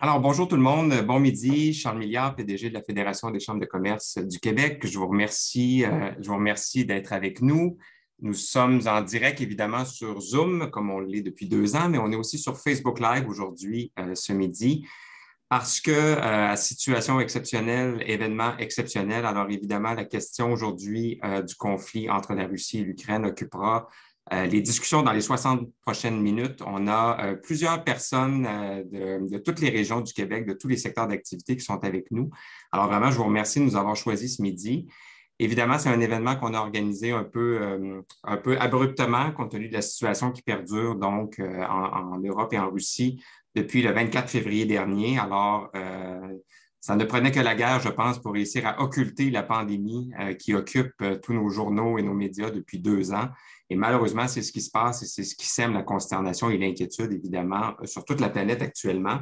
Alors, bonjour tout le monde. Bon midi. Charles Milliard, PDG de la Fédération des chambres de commerce du Québec. Je vous remercie d'être avec nous. Nous sommes en direct, évidemment, sur Zoom, comme on l'est depuis 2 ans, mais on est aussi sur Facebook Live aujourd'hui, ce midi, parce que, à situation exceptionnelle, événement exceptionnel, alors évidemment, la question aujourd'hui du conflit entre la Russie et l'Ukraine occupera les discussions dans les 60 prochaines minutes. On a plusieurs personnes de toutes les régions du Québec, de tous les secteurs d'activité qui sont avec nous. Alors vraiment, je vous remercie de nous avoir choisis ce midi. Évidemment, c'est un événement qu'on a organisé un peu abruptement compte tenu de la situation qui perdure donc en Europe et en Russie depuis le 24 février dernier. Alors, ça ne prenait que la guerre, je pense, pour réussir à occulter la pandémie qui occupe tous nos journaux et nos médias depuis 2 ans. Et malheureusement, c'est ce qui se passe et c'est ce qui sème la consternation et l'inquiétude, évidemment, sur toute la planète actuellement.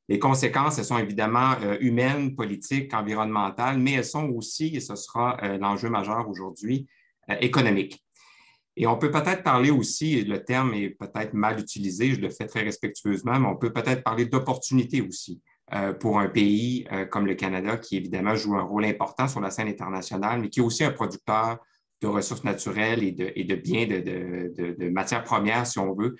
Les conséquences, elles sont évidemment humaines, politiques, environnementales, mais elles sont aussi, et ce sera l'enjeu majeur aujourd'hui, économiques. Et on peut peut-être parler aussi, et le terme est peut-être mal utilisé, je le fais très respectueusement, mais on peut peut-être parler d'opportunités aussi pour un pays comme le Canada, qui évidemment joue un rôle important sur la scène internationale, mais qui est aussi un producteur de ressources naturelles et de biens, de matières premières, si on veut.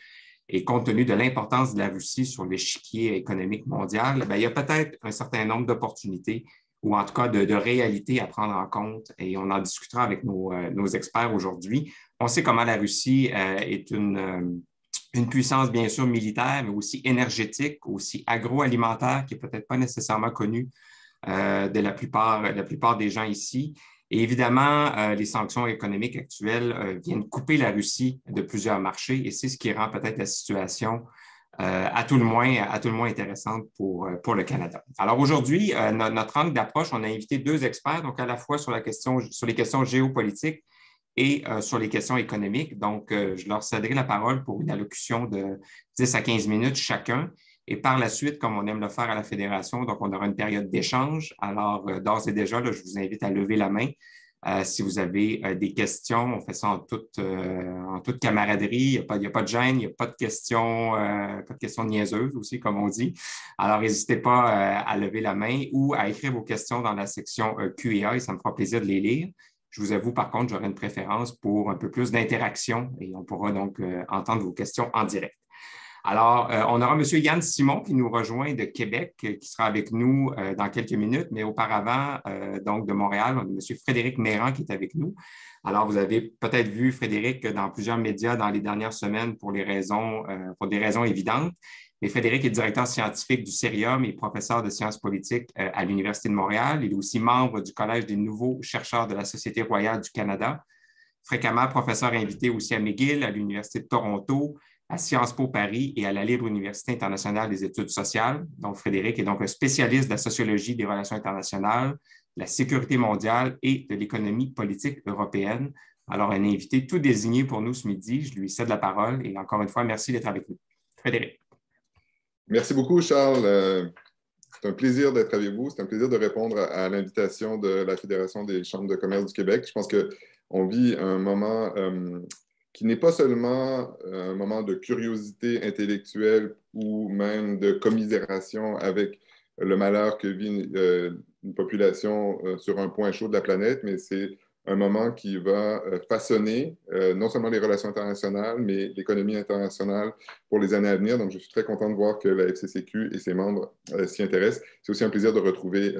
Et compte tenu de l'importance de la Russie sur l'échiquier économique mondial, bien, il y a peut-être un certain nombre d'opportunités ou en tout cas de réalités à prendre en compte. Et on en discutera avec nos experts aujourd'hui. On sait comment la Russie est une puissance, bien sûr, militaire, mais aussi énergétique, aussi agroalimentaire, qui n'est peut-être pas nécessairement connue de la plupart des gens ici. Et évidemment, les sanctions économiques actuelles viennent couper la Russie de plusieurs marchés et c'est ce qui rend peut-être la situation à tout le moins intéressante pour le Canada. Alors aujourd'hui, notre angle d'approche, on a invité deux experts, donc à la fois sur les questions géopolitiques et sur les questions économiques. Donc, je leur céderai la parole pour une allocution de 10 à 15 minutes chacun. Et par la suite, comme on aime le faire à la Fédération, donc on aura une période d'échange. Alors, d'ores et déjà, là, je vous invite à lever la main. Si vous avez des questions, on fait ça en toute camaraderie. Il y a pas de gêne, il n'y a pas de questions niaiseuses aussi, comme on dit. Alors, n'hésitez pas à lever la main ou à écrire vos questions dans la section Q&A et ça me fera plaisir de les lire. Je vous avoue, par contre, j'aurais une préférence pour un peu plus d'interaction et on pourra donc entendre vos questions en direct. Alors, on aura M. Yann Simon qui nous rejoint de Québec, qui sera avec nous dans quelques minutes, mais auparavant, donc de Montréal, on a M. Frédéric Meyran qui est avec nous. Alors, vous avez peut-être vu Frédéric dans plusieurs médias dans les dernières semaines pour des raisons évidentes. Mais Frédéric est directeur scientifique du Cérium et professeur de sciences politiques à l'Université de Montréal. Il est aussi membre du Collège des nouveaux chercheurs de la Société royale du Canada, fréquemment professeur invité aussi à McGill, à l'Université de Toronto, à Sciences Po Paris et à la Libre Université internationale des études sociales. Donc, Frédéric est donc un spécialiste de la sociologie des relations internationales, de la sécurité mondiale et de l'économie politique européenne. Alors, un invité tout désigné pour nous ce midi. Je lui cède la parole et encore une fois, merci d'être avec nous. Frédéric. Merci beaucoup, Charles. C'est un plaisir d'être avec vous. C'est un plaisir de répondre à l'invitation de la Fédération des chambres de commerce du Québec. Je pense qu'on vit un moment qui n'est pas seulement un moment de curiosité intellectuelle ou même de commisération avec le malheur que vit une population sur un point chaud de la planète, mais c'est un moment qui va façonner non seulement les relations internationales, mais l'économie internationale pour les années à venir. Donc, je suis très content de voir que la FCCQ et ses membres s'y intéressent. C'est aussi un plaisir de retrouver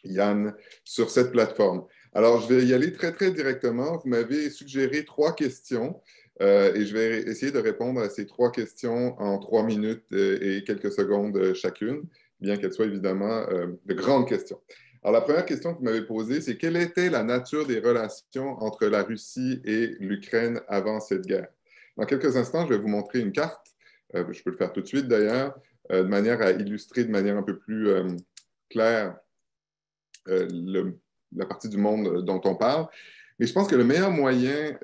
Yann sur cette plateforme. Alors, je vais y aller très, très directement. Vous m'avez suggéré 3 questions et je vais essayer de répondre à ces 3 questions en 3 minutes et quelques secondes chacune, bien qu'elles soient évidemment de grandes questions. Alors, la première question que vous m'avez posée, c'est quelle était la nature des relations entre la Russie et l'Ukraine avant cette guerre? Dans quelques instants, je vais vous montrer une carte. Je peux le faire tout de suite d'ailleurs, de manière à illustrer de manière un peu plus claire la partie du monde dont on parle. Mais je pense que le meilleur moyen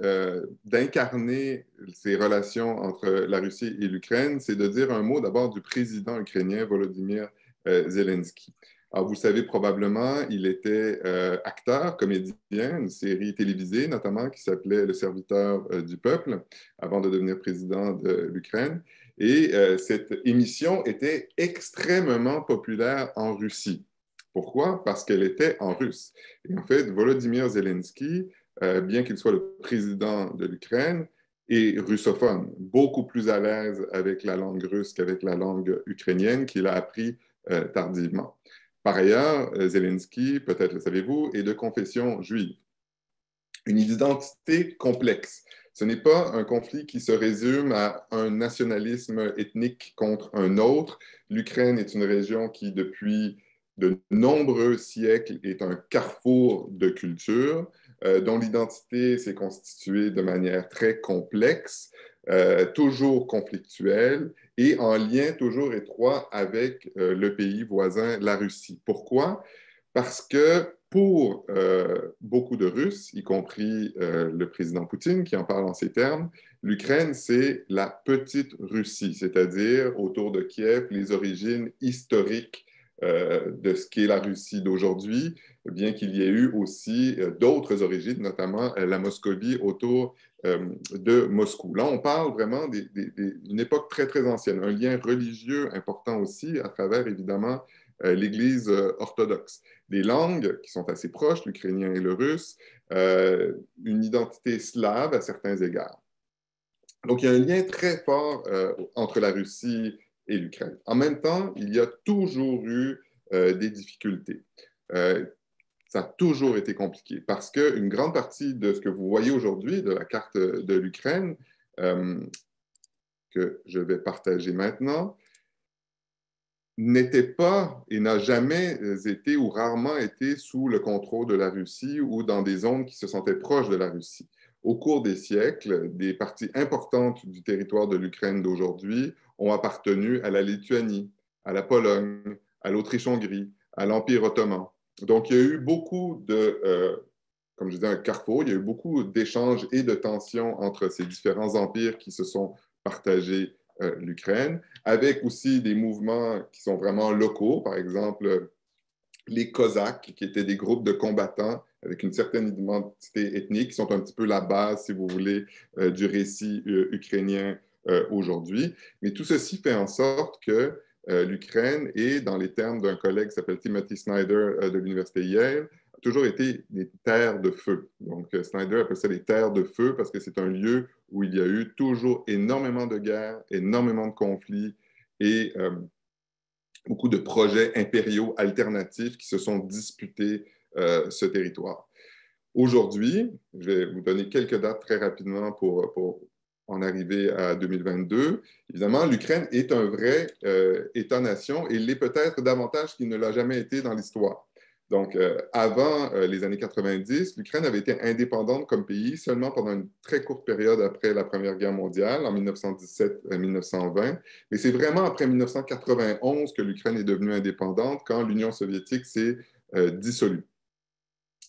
d'incarner ces relations entre la Russie et l'Ukraine, c'est de dire un mot d'abord du président ukrainien Volodymyr Zelensky. Alors, vous le savez probablement, il était acteur, comédien, une série télévisée notamment qui s'appelait Le serviteur du peuple, avant de devenir président de l'Ukraine. Et cette émission était extrêmement populaire en Russie. Pourquoi? Parce qu'elle était en russe. Et en fait, Volodymyr Zelensky, bien qu'il soit le président de l'Ukraine, est russophone, beaucoup plus à l'aise avec la langue russe qu'avec la langue ukrainienne qu'il a appris tardivement. Par ailleurs, Zelensky, peut-être le savez-vous, est de confession juive. Une identité complexe. Ce n'est pas un conflit qui se résume à un nationalisme ethnique contre un autre. L'Ukraine est une région qui, depuis de nombreux siècles, est un carrefour de cultures, dont l'identité s'est constituée de manière très complexe, toujours conflictuelle et en lien toujours étroit avec le pays voisin, la Russie. Pourquoi? Parce que pour beaucoup de Russes, y compris le président Poutine, qui en parle en ces termes, l'Ukraine, c'est la petite Russie, c'est-à-dire autour de Kiev, les origines historiques de ce qu'est la Russie d'aujourd'hui, bien qu'il y ait eu aussi d'autres origines, notamment la Moscovie autour de Moscou. Là, on parle vraiment d'une époque très, très ancienne, un lien religieux important aussi à travers, évidemment, l'Église orthodoxe. Des langues qui sont assez proches, l'ukrainien et le russe, une identité slave à certains égards. Donc, il y a un lien très fort entre la Russie et l'Ukraine. En même temps, il y a toujours eu des difficultés. Ça a toujours été compliqué parce qu'une grande partie de ce que vous voyez aujourd'hui de la carte de l'Ukraine, que je vais partager maintenant, n'était pas et n'a jamais été ou rarement été sous le contrôle de la Russie ou dans des zones qui se sentaient proches de la Russie. Au cours des siècles, des parties importantes du territoire de l'Ukraine d'aujourd'hui ont appartenu à la Lituanie, à la Pologne, à l'Autriche-Hongrie, à l'Empire ottoman. Donc, il y a eu beaucoup de, comme je disais, un carrefour, il y a eu beaucoup d'échanges et de tensions entre ces différents empires qui se sont partagés l'Ukraine, avec aussi des mouvements qui sont vraiment locaux, par exemple les Cosaques, qui étaient des groupes de combattants avec une certaine identité ethnique, qui sont un petit peu la base, si vous voulez, du récit ukrainien aujourd'hui. Mais tout ceci fait en sorte que l'Ukraine est, dans les termes d'un collègue qui s'appelle Timothy Snyder de l'Université Yale, a toujours été des terres de feu. Donc, Snyder appelle ça les terres de feu parce que c'est un lieu où il y a eu toujours énormément de guerres, énormément de conflits et beaucoup de projets impériaux alternatifs qui se sont disputés ce territoire. Aujourd'hui, je vais vous donner quelques dates très rapidement pour en arriver à 2022. Évidemment, l'Ukraine est un vrai État-nation et l'est peut-être davantage qu'il ne l'a jamais été dans l'histoire. Donc, avant les années 90, l'Ukraine avait été indépendante comme pays seulement pendant une très courte période après la Première Guerre mondiale, en 1917-1920. Mais c'est vraiment après 1991 que l'Ukraine est devenue indépendante, quand l'Union soviétique s'est dissolue.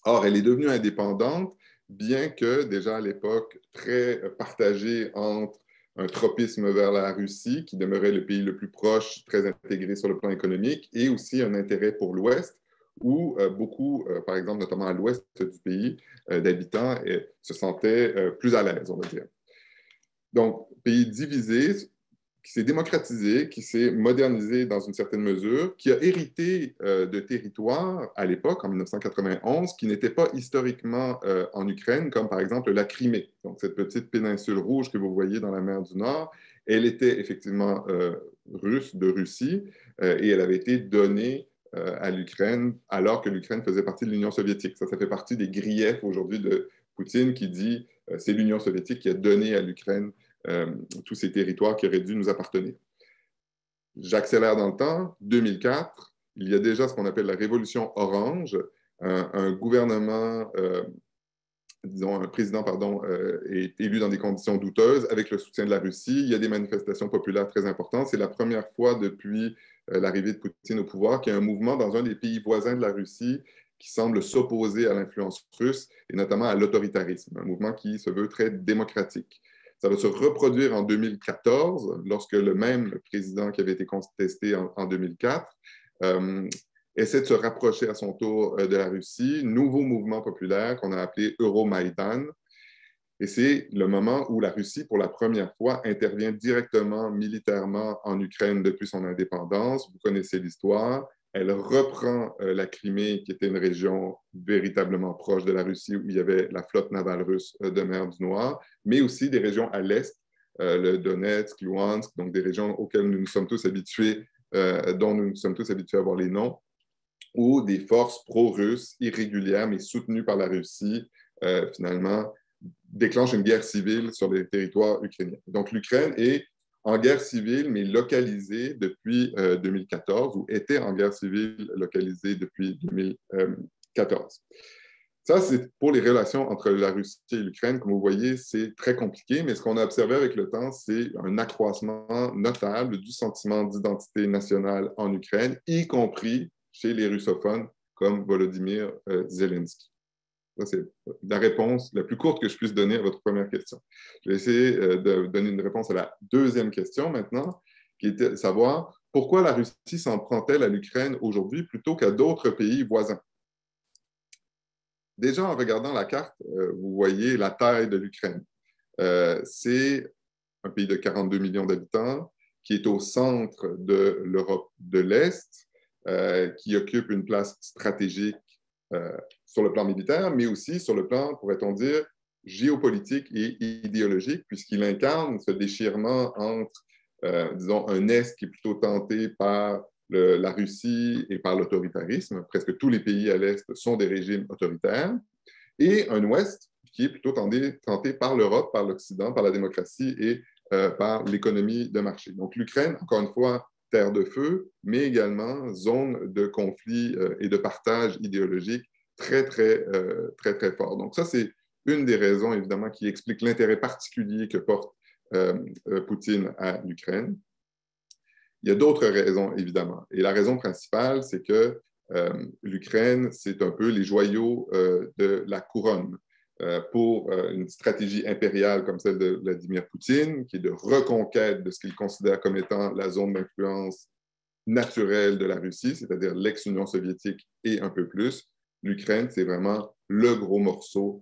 Or, elle est devenue indépendante, bien que déjà à l'époque très partagée entre un tropisme vers la Russie, qui demeurait le pays le plus proche, très intégré sur le plan économique, et aussi un intérêt pour l'Ouest, où beaucoup, par exemple, notamment à l'ouest du pays, d'habitants se sentaient plus à l'aise, on va dire. Donc, pays divisé, qui s'est démocratisé, qui s'est modernisé dans une certaine mesure, qui a hérité de territoires à l'époque, en 1991, qui n'étaient pas historiquement en Ukraine, comme par exemple la Crimée. Donc, cette petite péninsule rouge que vous voyez dans la mer du Nord, elle était effectivement russe, de Russie, et elle avait été donnée à l'Ukraine alors que l'Ukraine faisait partie de l'Union soviétique. Ça fait partie des griefs aujourd'hui de Poutine qui dit c'est l'Union soviétique qui a donné à l'Ukraine tous ces territoires qui auraient dû nous appartenir. J'accélère dans le temps. 2004, il y a déjà ce qu'on appelle la révolution orange. Un gouvernement, disons un président, pardon, est élu dans des conditions douteuses avec le soutien de la Russie. Il y a des manifestations populaires très importantes. C'est la première fois depuis l'arrivée de Poutine au pouvoir qu'il y a un mouvement dans un des pays voisins de la Russie qui semble s'opposer à l'influence russe et notamment à l'autoritarisme, un mouvement qui se veut très démocratique. Ça va se reproduire en 2014, lorsque le même président qui avait été contesté en 2004 essaie de se rapprocher à son tour de la Russie. Nouveau mouvement populaire qu'on a appelé Euromaïdan. Et c'est le moment où la Russie, pour la première fois, intervient directement militairement en Ukraine depuis son indépendance. Vous connaissez l'histoire. Elle reprend la Crimée, qui était une région véritablement proche de la Russie, où il y avait la flotte navale russe de mer du Noir, mais aussi des régions à l'est, le Donetsk, Luhansk, donc des régions auxquelles nous nous sommes tous habitués, dont nous nous sommes tous habitués à voir les noms, où des forces pro-russes irrégulières, mais soutenues par la Russie, finalement, déclenchent une guerre civile sur les territoires ukrainiens. Donc, l'Ukraine est en guerre civile, mais localisée depuis 2014, ou était en guerre civile localisée depuis 2014. Ça, c'est pour les relations entre la Russie et l'Ukraine. Comme vous voyez, c'est très compliqué, mais ce qu'on a observé avec le temps, c'est un accroissement notable du sentiment d'identité nationale en Ukraine, y compris chez les russophones comme Volodymyr Zelensky. Ça, c'est la réponse la plus courte que je puisse donner à votre première question. Je vais essayer de donner une réponse à la deuxième question maintenant, qui était de savoir pourquoi la Russie s'en prend-elle à l'Ukraine aujourd'hui plutôt qu'à d'autres pays voisins. Déjà, en regardant la carte, vous voyez la taille de l'Ukraine. C'est un pays de 42 millions d'habitants qui est au centre de l'Europe de l'Est, qui occupe une place stratégique sur le plan militaire, mais aussi sur le plan, pourrait-on dire, géopolitique et idéologique, puisqu'il incarne ce déchirement entre, disons, un Est qui est plutôt tenté par la Russie et par l'autoritarisme. Presque tous les pays à l'Est sont des régimes autoritaires. Et un Ouest qui est plutôt tenté par l'Europe, par l'Occident, par la démocratie et par l'économie de marché. Donc l'Ukraine, encore une fois, terre de feu, mais également zone de conflit et de partage idéologique très fort. Donc ça, c'est une des raisons, évidemment, qui explique l'intérêt particulier que porte Poutine à l'Ukraine. Il y a d'autres raisons, évidemment. Et la raison principale, c'est que l'Ukraine, c'est un peu les joyaux de la couronne pour une stratégie impériale comme celle de Vladimir Poutine, qui est de reconquête de ce qu'il considère comme étant la zone d'influence naturelle de la Russie, c'est-à-dire l'ex-Union soviétique et un peu plus. L'Ukraine, c'est vraiment le gros morceau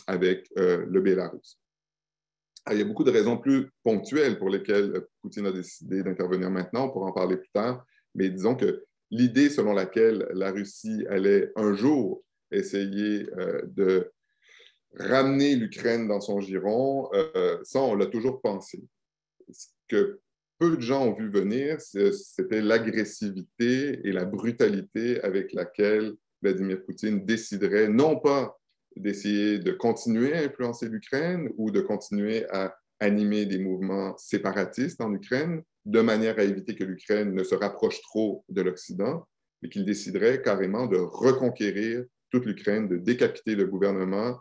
avec le Bélarus. Il y a beaucoup de raisons plus ponctuelles pour lesquelles Poutine a décidé d'intervenir maintenant, on pourra en parler plus tard, mais disons que l'idée selon laquelle la Russie allait un jour essayer de ramener l'Ukraine dans son giron, ça, on l'a toujours pensé. Ce que peu de gens ont vu venir, c'était l'agressivité et la brutalité avec laquelle Vladimir Poutine déciderait non pas d'essayer de continuer à influencer l'Ukraine ou de continuer à animer des mouvements séparatistes en Ukraine, de manière à éviter que l'Ukraine ne se rapproche trop de l'Occident, mais qu'il déciderait carrément de reconquérir toute l'Ukraine, de décapiter le gouvernement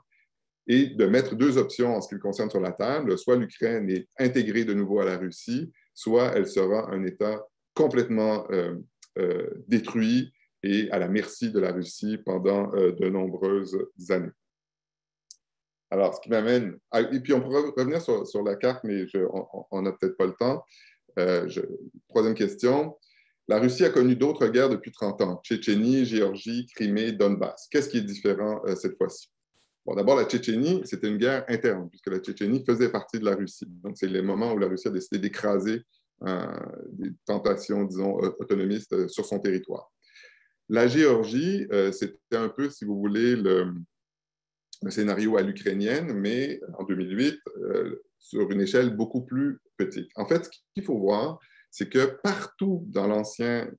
et de mettre deux options en ce qui le concerne sur la table. Soit l'Ukraine est intégrée de nouveau à la Russie, soit elle sera un État complètement détruit et à la merci de la Russie pendant de nombreuses années. Alors, ce qui m'amène... Et puis, on pourra revenir sur la carte, mais on n'a peut-être pas le temps. Troisième question. La Russie a connu d'autres guerres depuis 30 ans. Tchétchénie, Géorgie, Crimée, Donbass. Qu'est-ce qui est différent cette fois-ci? Bon, d'abord, la Tchétchénie, c'était une guerre interne, puisque la Tchétchénie faisait partie de la Russie. Donc, c'est les moments où la Russie a décidé d'écraser des tentations, disons, autonomistes sur son territoire. La Géorgie, c'était un peu, si vous voulez, le scénario à l'ukrainienne, mais en 2008, sur une échelle beaucoup plus petite. En fait, ce qu'il faut voir, c'est que partout dans l'ancienne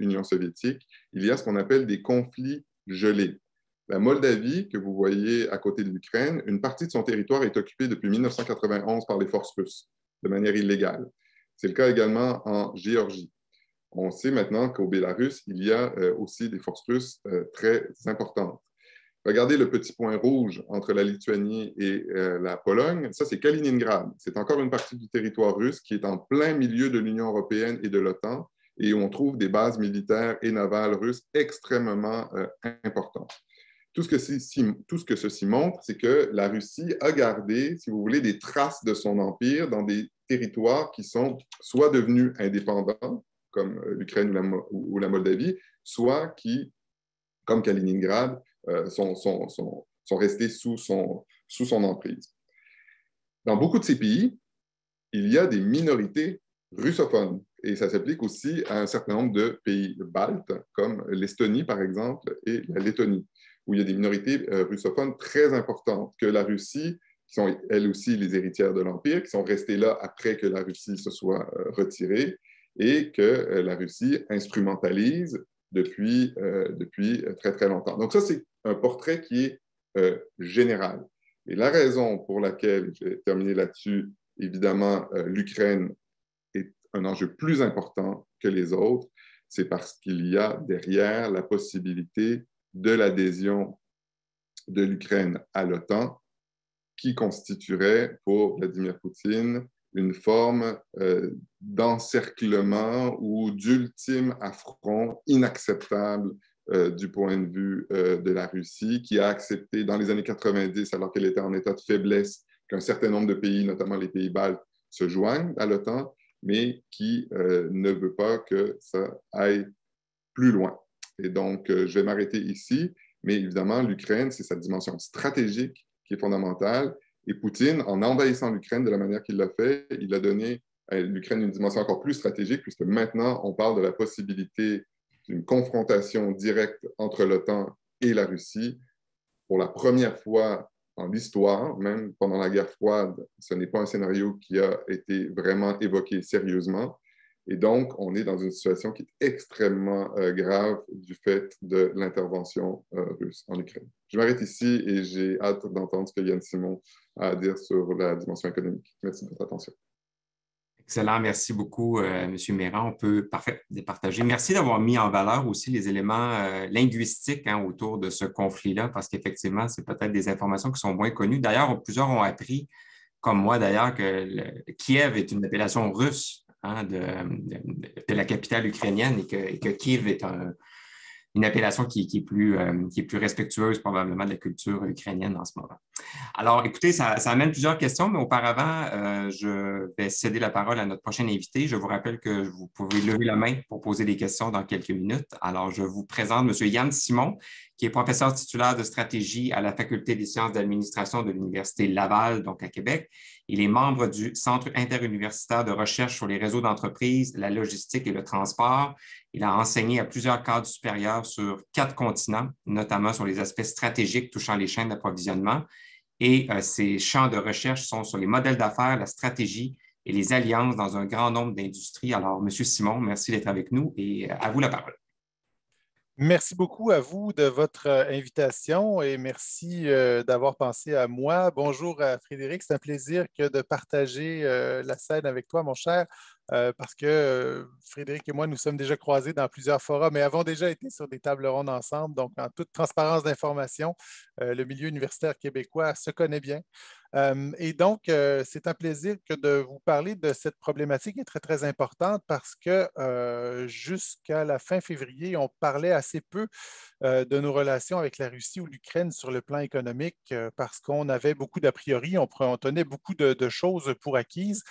Union soviétique, il y a ce qu'on appelle des conflits gelés. La Moldavie, que vous voyez à côté de l'Ukraine, une partie de son territoire est occupée depuis 1991 par les forces russes, de manière illégale. C'est le cas également en Géorgie. On sait maintenant qu'au Bélarus, il y a aussi des forces russes très importantes. Regardez le petit point rouge entre la Lituanie et la Pologne. Ça, c'est Kaliningrad. C'est encore une partie du territoire russe qui est en plein milieu de l'Union européenne et de l'OTAN et où on trouve des bases militaires et navales russes extrêmement importantes. Tout ce que ceci montre, c'est que la Russie a gardé, si vous voulez, des traces de son empire dans des territoires qui sont soit devenus indépendants, comme l'Ukraine ou la Moldavie, soit qui, comme Kaliningrad, sont restés sous son emprise. Dans beaucoup de ces pays, il y a des minorités russophones. Et ça s'applique aussi à un certain nombre de pays baltes, comme l'Estonie, par exemple, et la Lettonie, où il y a des minorités russophones très importantes, que la Russie, qui sont elles aussi les héritières de l'Empire, qui sont restées là après que la Russie se soit retirée, et que la Russie instrumentalise depuis très, très longtemps. Donc ça, c'est un portrait qui est général. Et la raison pour laquelle, je vais terminer là-dessus, évidemment, l'Ukraine est un enjeu plus important que les autres, c'est parce qu'il y a derrière la possibilité de l'adhésion de l'Ukraine à l'OTAN, qui constituerait pour Vladimir Poutine une forme d'encerclement ou d'ultime affront inacceptable du point de vue de la Russie, qui a accepté dans les années 90, alors qu'elle était en état de faiblesse, qu'un certain nombre de pays, notamment les pays baltes, se joignent à l'OTAN, mais qui ne veut pas que ça aille plus loin. Et donc, je vais m'arrêter ici, mais évidemment, l'Ukraine, c'est sa dimension stratégique qui est fondamentale. Et Poutine, en envahissant l'Ukraine de la manière qu'il l'a fait, il a donné à l'Ukraine une dimension encore plus stratégique, puisque maintenant, on parle de la possibilité d'une confrontation directe entre l'OTAN et la Russie. Pour la première fois en l'histoire, même pendant la guerre froide, ce n'est pas un scénario qui a été vraiment évoqué sérieusement. Et donc, on est dans une situation qui est extrêmement grave du fait de l'intervention russe en Ukraine. Je m'arrête ici et j'ai hâte d'entendre ce que Yann Simon a à dire sur la dimension économique. Merci de votre attention. Excellent, merci beaucoup, M. Méran. On peut parfait départager. Merci d'avoir mis en valeur aussi les éléments linguistiques autour de ce conflit-là, parce qu'effectivement, c'est peut-être des informations qui sont moins connues. D'ailleurs, plusieurs ont appris, comme moi d'ailleurs, que Kiev est une appellation russe de la capitale ukrainienne et que Kiev est une appellation qui est plus respectueuse probablement de la culture ukrainienne en ce moment. Alors, écoutez, ça amène plusieurs questions, mais auparavant, je vais céder la parole à notre prochain invité. Je vous rappelle que vous pouvez lever la main pour poser des questions dans quelques minutes. Alors, je vous présente M. Yann Simon, qui est professeur titulaire de stratégie à la Faculté des sciences d'administration de l'Université Laval, donc à Québec. Il est membre du Centre interuniversitaire de recherche sur les réseaux d'entreprises, la logistique et le transport. Il a enseigné à plusieurs cadres supérieurs sur 4 continents, notamment sur les aspects stratégiques touchant les chaînes d'approvisionnement. Et ses champs de recherche sont sur les modèles d'affaires, la stratégie et les alliances dans un grand nombre d'industries. Alors, M. Simon, merci d'être avec nous et à vous la parole. Merci beaucoup à vous de votre invitation et merci d'avoir pensé à moi. Bonjour à Frédéric, c'est un plaisir que de partager la scène avec toi, mon cher, parce que Frédéric et moi, nous sommes déjà croisés dans plusieurs forums et avons déjà été sur des tables rondes ensemble. Donc, en toute transparence d'information, le milieu universitaire québécois se connaît bien. Et donc, c'est un plaisir que de vous parler de cette problématique qui est très, très importante parce que jusqu'à la fin février, on parlait assez peu de nos relations avec la Russie ou l'Ukraine sur le plan économique parce qu'on avait beaucoup d'a priori, on tenait beaucoup de choses pour acquises.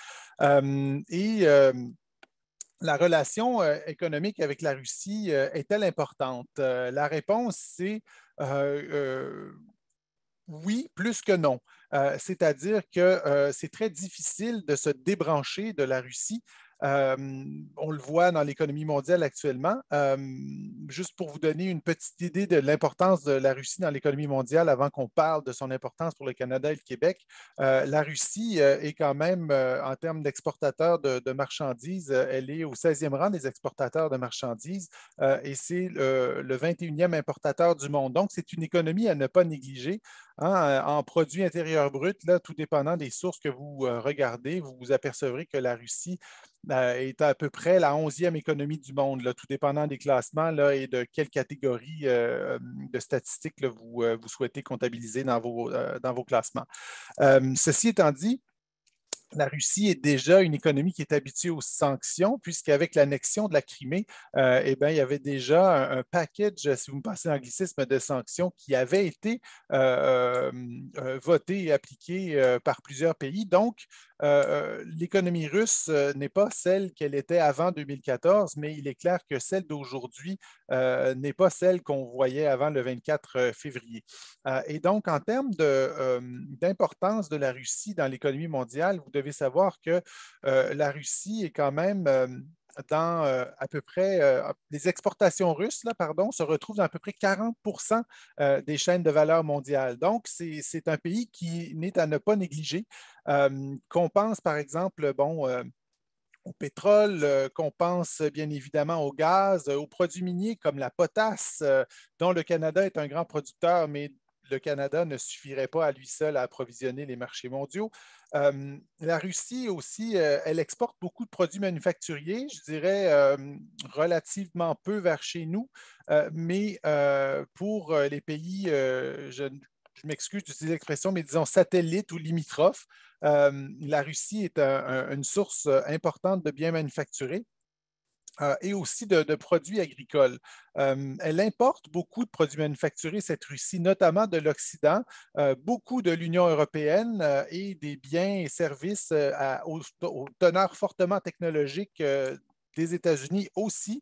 La relation économique avec la Russie est-elle importante? La réponse, c'est oui, plus que non. C'est-à-dire que c'est très difficile de se débrancher de la Russie. On le voit dans l'économie mondiale actuellement. Juste pour vous donner une petite idée de l'importance de la Russie dans l'économie mondiale avant qu'on parle de son importance pour le Canada et le Québec, la Russie est quand même, en termes d'exportateurs de marchandises, elle est au 16e rang des exportateurs de marchandises et c'est le 21e importateur du monde. Donc, c'est une économie à ne pas négliger. En produit intérieur brut, là, tout dépendant des sources que vous regardez, vous vous apercevrez que la Russie est à peu près la 11e économie du monde, là, tout dépendant des classements là, et de quelle catégorie de statistiques là, vous souhaitez comptabiliser dans vos classements. Ceci étant dit, la Russie est déjà une économie qui est habituée aux sanctions, puisqu'avec l'annexion de la Crimée, eh bien, il y avait déjà un package, si vous me passez l'anglicisme, de sanctions qui avait été voté et appliqué par plusieurs pays. Donc, l'économie russe n'est pas celle qu'elle était avant 2014, mais il est clair que celle d'aujourd'hui n'est pas celle qu'on voyait avant le 24 février. Et donc, en termes d'importance de la Russie dans l'économie mondiale, vous devez savoir que la Russie est quand même dans à peu près, les exportations russes, là, pardon, se retrouvent dans à peu près 40 des chaînes de valeur mondiales. Donc, c'est un pays qui n'est à ne pas négliger. Qu'on pense, par exemple, bon, au pétrole, qu'on pense bien évidemment au gaz, aux produits miniers comme la potasse, dont le Canada est un grand producteur, mais le Canada ne suffirait pas à lui seul à approvisionner les marchés mondiaux. La Russie aussi, elle exporte beaucoup de produits manufacturiers, je dirais relativement peu vers chez nous, mais pour les pays, je m'excuse d'utiliser l'expression, mais disons satellites ou limitrophes, la Russie est une source importante de biens manufacturés et aussi de produits agricoles. Elle importe beaucoup de produits manufacturés, cette Russie, notamment de l'Occident, beaucoup de l'Union européenne et des biens et services aux teneurs fortement technologiques des États-Unis aussi.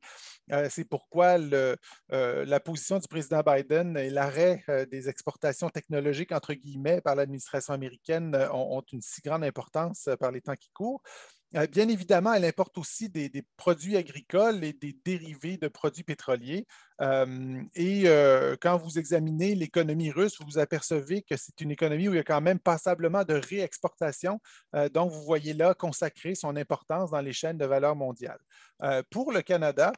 C'est pourquoi la position du président Biden et l'arrêt des exportations technologiques, entre guillemets, par l'administration américaine ont une si grande importance par les temps qui courent. Bien évidemment, elle importe aussi des produits agricoles et des dérivés de produits pétroliers. Quand vous examinez l'économie russe, vous vous apercevez que c'est une économie où il y a quand même passablement de réexportation. Donc, vous voyez là consacrer son importance dans les chaînes de valeur mondiales. Pour le Canada,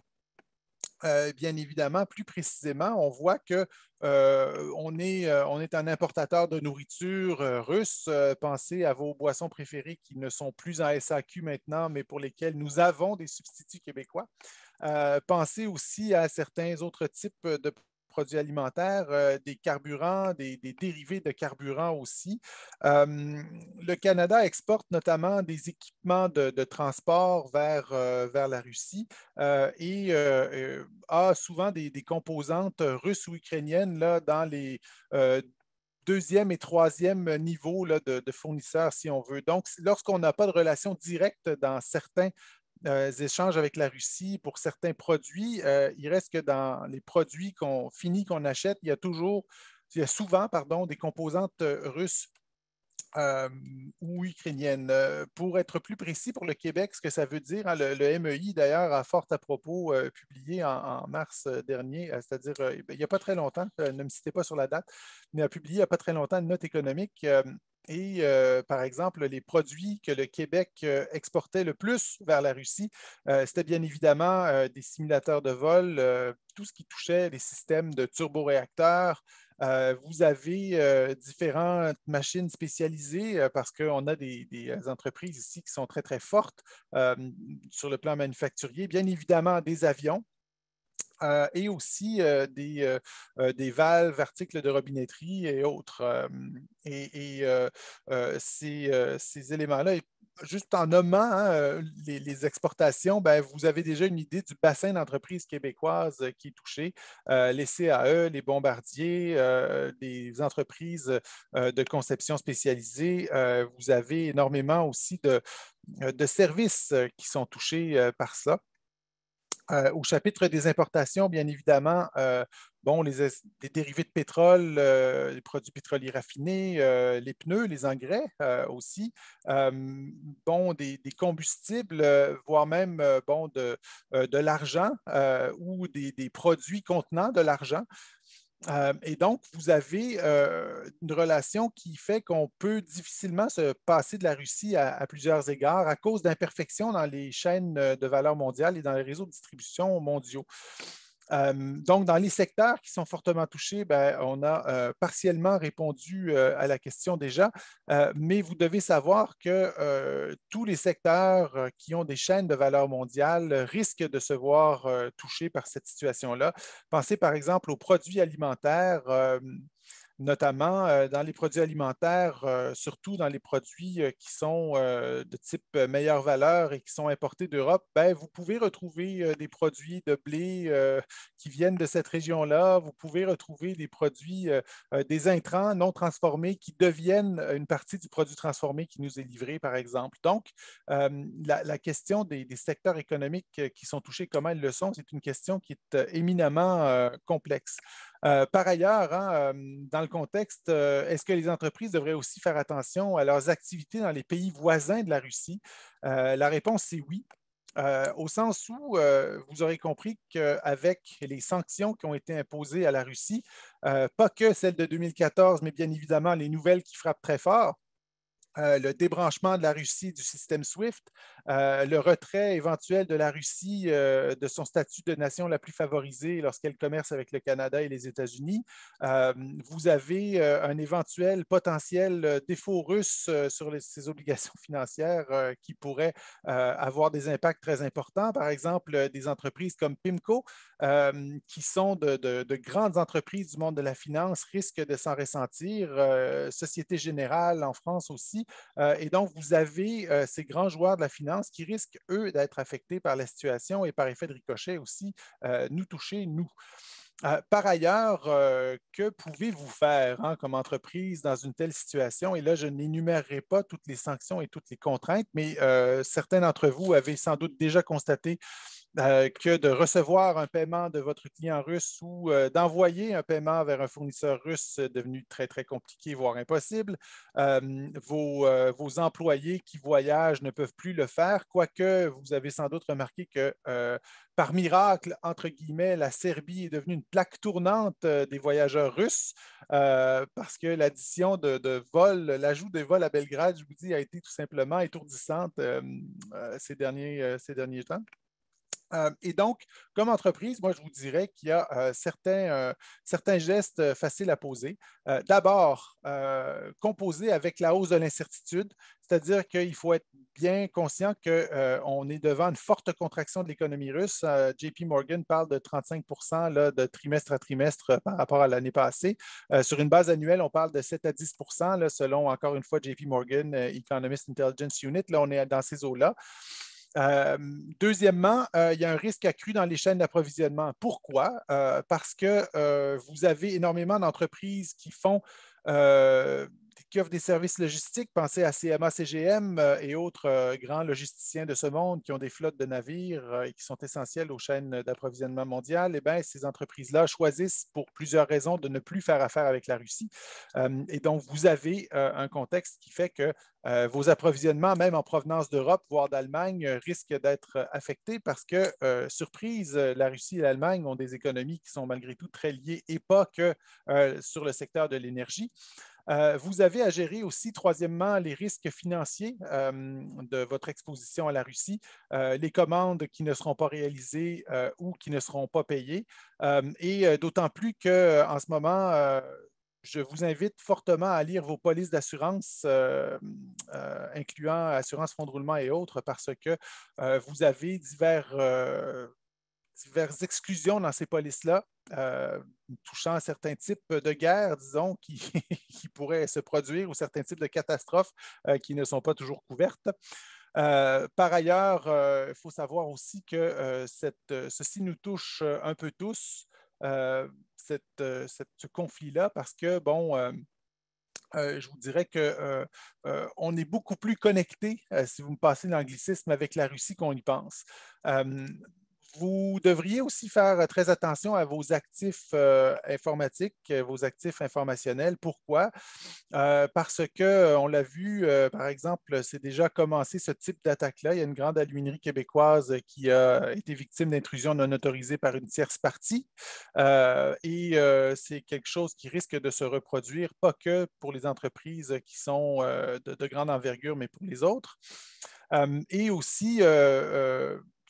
bien évidemment, plus précisément, on voit que on est un importateur de nourriture russe. Pensez à vos boissons préférées qui ne sont plus en SAQ maintenant, mais pour lesquelles nous avons des substituts québécois. Pensez aussi à certains autres types de produits alimentaires, des carburants, des dérivés de carburants aussi. Le Canada exporte notamment des équipements de transport vers la Russie a souvent des composantes russes ou ukrainiennes là, dans les deuxième et troisième niveau là, de fournisseurs, si on veut. Donc, lorsqu'on n'a pas de relation directe dans certains échanges avec la Russie pour certains produits, il reste que dans les produits qu'on achète, il y a souvent, pardon, des composantes russes ou ukrainienne. Pour être plus précis pour le Québec, ce que ça veut dire, hein, le MEI d'ailleurs a fort à propos publié en mars dernier, c'est-à-dire il n'y a pas très longtemps, ne me citez pas sur la date, mais a publié il n'y a pas très longtemps une note économique. Par exemple, les produits que le Québec exportait le plus vers la Russie, c'était bien évidemment des simulateurs de vol, tout ce qui touchait les systèmes de turboréacteurs. Vous avez différentes machines spécialisées parce qu'on a des entreprises ici qui sont très, très fortes sur le plan manufacturier. Bien évidemment, des avions. Et aussi des valves, articles de robinetterie et autres. Ces éléments-là, juste en nommant hein, les exportations, ben, vous avez déjà une idée du bassin d'entreprises québécoises qui est touché. Les CAE, les bombardiers, les entreprises de conception spécialisée. Vous avez énormément aussi de services qui sont touchés par ça. Au chapitre des importations, bien évidemment, bon, les dérivés de pétrole, les produits pétroliers raffinés, les pneus, les engrais aussi, bon, des combustibles, voire même bon, de l'argent ou des produits contenant de l'argent. Et donc, vous avez une relation qui fait qu'on peut difficilement se passer de la Russie à plusieurs égards à cause d'imperfections dans les chaînes de valeur mondiale et dans les réseaux de distribution mondiaux. Donc, dans les secteurs qui sont fortement touchés, ben, on a partiellement répondu à la question déjà, mais vous devez savoir que tous les secteurs qui ont des chaînes de valeur mondiale risquent de se voir touchés par cette situation-là. Pensez par exemple aux produits alimentaires. notamment dans les produits alimentaires, surtout dans les produits qui sont de type meilleure valeur et qui sont importés d'Europe, ben, vous pouvez retrouver des produits de blé qui viennent de cette région-là. Vous pouvez retrouver des produits, des intrants non transformés qui deviennent une partie du produit transformé qui nous est livré, par exemple. Donc, la question des secteurs économiques qui sont touchés, comment ils le sont, c'est une question qui est éminemment complexe. Par ailleurs, hein, dans le contexte, est-ce que les entreprises devraient aussi faire attention à leurs activités dans les pays voisins de la Russie? La réponse, c'est oui. Au sens où vous aurez compris qu'avec les sanctions qui ont été imposées à la Russie, pas que celles de 2014, mais bien évidemment les nouvelles qui frappent très fort, le débranchement de la Russie du système SWIFT, le retrait éventuel de la Russie de son statut de nation la plus favorisée lorsqu'elle commerce avec le Canada et les États-Unis. Vous avez un éventuel potentiel défaut russe sur ces obligations financières qui pourrait avoir des impacts très importants. Par exemple, des entreprises comme PIMCO, qui sont de grandes entreprises du monde de la finance, risquent de s'en ressentir. Société Générale en France aussi. Et donc, vous avez ces grands joueurs de la finance qui risquent, eux, d'être affectés par la situation et par effet de ricochet aussi, nous toucher, nous. Par ailleurs, que pouvez-vous faire hein, comme entreprise dans une telle situation? Et là, je n'énumérerai pas toutes les sanctions et toutes les contraintes, mais certains d'entre vous avaient sans doute déjà constaté que de recevoir un paiement de votre client russe ou d'envoyer un paiement vers un fournisseur russe devenu très, très compliqué, voire impossible. Vos employés qui voyagent ne peuvent plus le faire, quoique vous avez sans doute remarqué que par miracle, entre guillemets, la Serbie est devenue une plaque tournante des voyageurs russes parce que l'addition de vols, l'ajout des vols à Belgrade, je vous dis, a été tout simplement étourdissante ces derniers temps. Et donc, comme entreprise, moi, je vous dirais qu'il y a certains gestes faciles à poser. D'abord, composer avec la hausse de l'incertitude, c'est-à-dire qu'il faut être bien conscient qu'on est devant une forte contraction de l'économie russe. JP Morgan parle de 35 là, de trimestre à trimestre par rapport à l'année passée. Sur une base annuelle, on parle de 7 à 10 là, selon, encore une fois, JP Morgan, Economist Intelligence Unit. Là, on est dans ces eaux-là. Deuxièmement, il y a un risque accru dans les chaînes d'approvisionnement. Pourquoi? Parce que vous avez énormément d'entreprises qui offrent des services logistiques. Pensez à CMA, CGM et autres grands logisticiens de ce monde qui ont des flottes de navires et qui sont essentiels aux chaînes d'approvisionnement mondiales. Eh bien, ces entreprises-là choisissent pour plusieurs raisons de ne plus faire affaire avec la Russie. Et donc, vous avez un contexte qui fait que vos approvisionnements, même en provenance d'Europe, voire d'Allemagne, risquent d'être affectés parce que, surprise, la Russie et l'Allemagne ont des économies qui sont malgré tout très liées et pas que sur le secteur de l'énergie. Vous avez à gérer aussi, troisièmement, les risques financiers de votre exposition à la Russie, les commandes qui ne seront pas réalisées ou qui ne seront pas payées. Et d'autant plus qu'en ce moment, je vous invite fortement à lire vos polices d'assurance, incluant assurance fonds de roulement et autres, parce que vous avez diverses exclusions dans ces polices-là, touchant certains types de guerres, disons, qui, qui pourraient se produire ou certains types de catastrophes qui ne sont pas toujours couvertes. Par ailleurs, il faut savoir aussi que ceci nous touche un peu tous, ce conflit-là, parce que, bon, je vous dirais qu'on est beaucoup plus connecté, si vous me passez l'anglicisme, avec la Russie qu'on y pense. Vous devriez aussi faire très attention à vos actifs informatiques, vos actifs informationnels. Pourquoi? Parce qu'on l'a vu, par exemple, c'est déjà commencé ce type d'attaque-là. Il y a une grande aluminerie québécoise qui a été victime d'intrusion non autorisée par une tierce partie. Et c'est quelque chose qui risque de se reproduire, pas que pour les entreprises qui sont de grande envergure, mais pour les autres. Et aussi,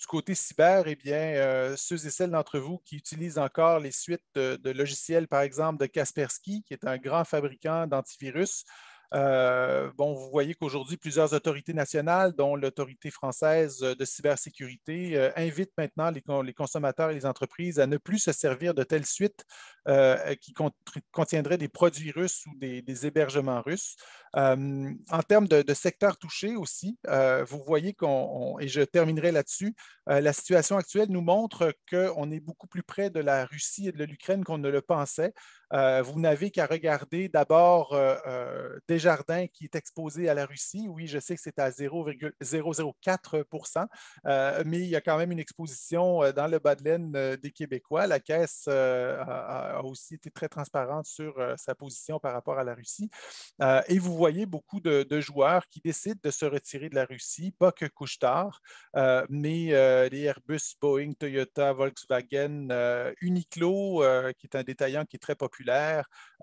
du côté cyber, eh bien, ceux et celles d'entre vous qui utilisent encore les suites de logiciels, par exemple, de Kaspersky, qui est un grand fabricant d'antivirus, Bon, vous voyez qu'aujourd'hui, plusieurs autorités nationales, dont l'autorité française de cybersécurité, invitent maintenant les consommateurs et les entreprises à ne plus se servir de telles suites qui contiendraient des produits russes ou des hébergements russes. En termes de secteurs touchés aussi, vous voyez et je terminerai là-dessus, la situation actuelle nous montre qu'on est beaucoup plus près de la Russie et de l'Ukraine qu'on ne le pensait. Vous n'avez qu'à regarder d'abord Desjardins qui est exposé à la Russie. Oui, je sais que c'est à 0,004 mais il y a quand même une exposition dans le bas de laine des Québécois. La Caisse a aussi été très transparente sur sa position par rapport à la Russie. Et vous voyez beaucoup de joueurs qui décident de se retirer de la Russie, pas que Couche-Tard, mais les Airbus, Boeing, Toyota, Volkswagen, Uniqlo, qui est un détaillant qui est très populaire,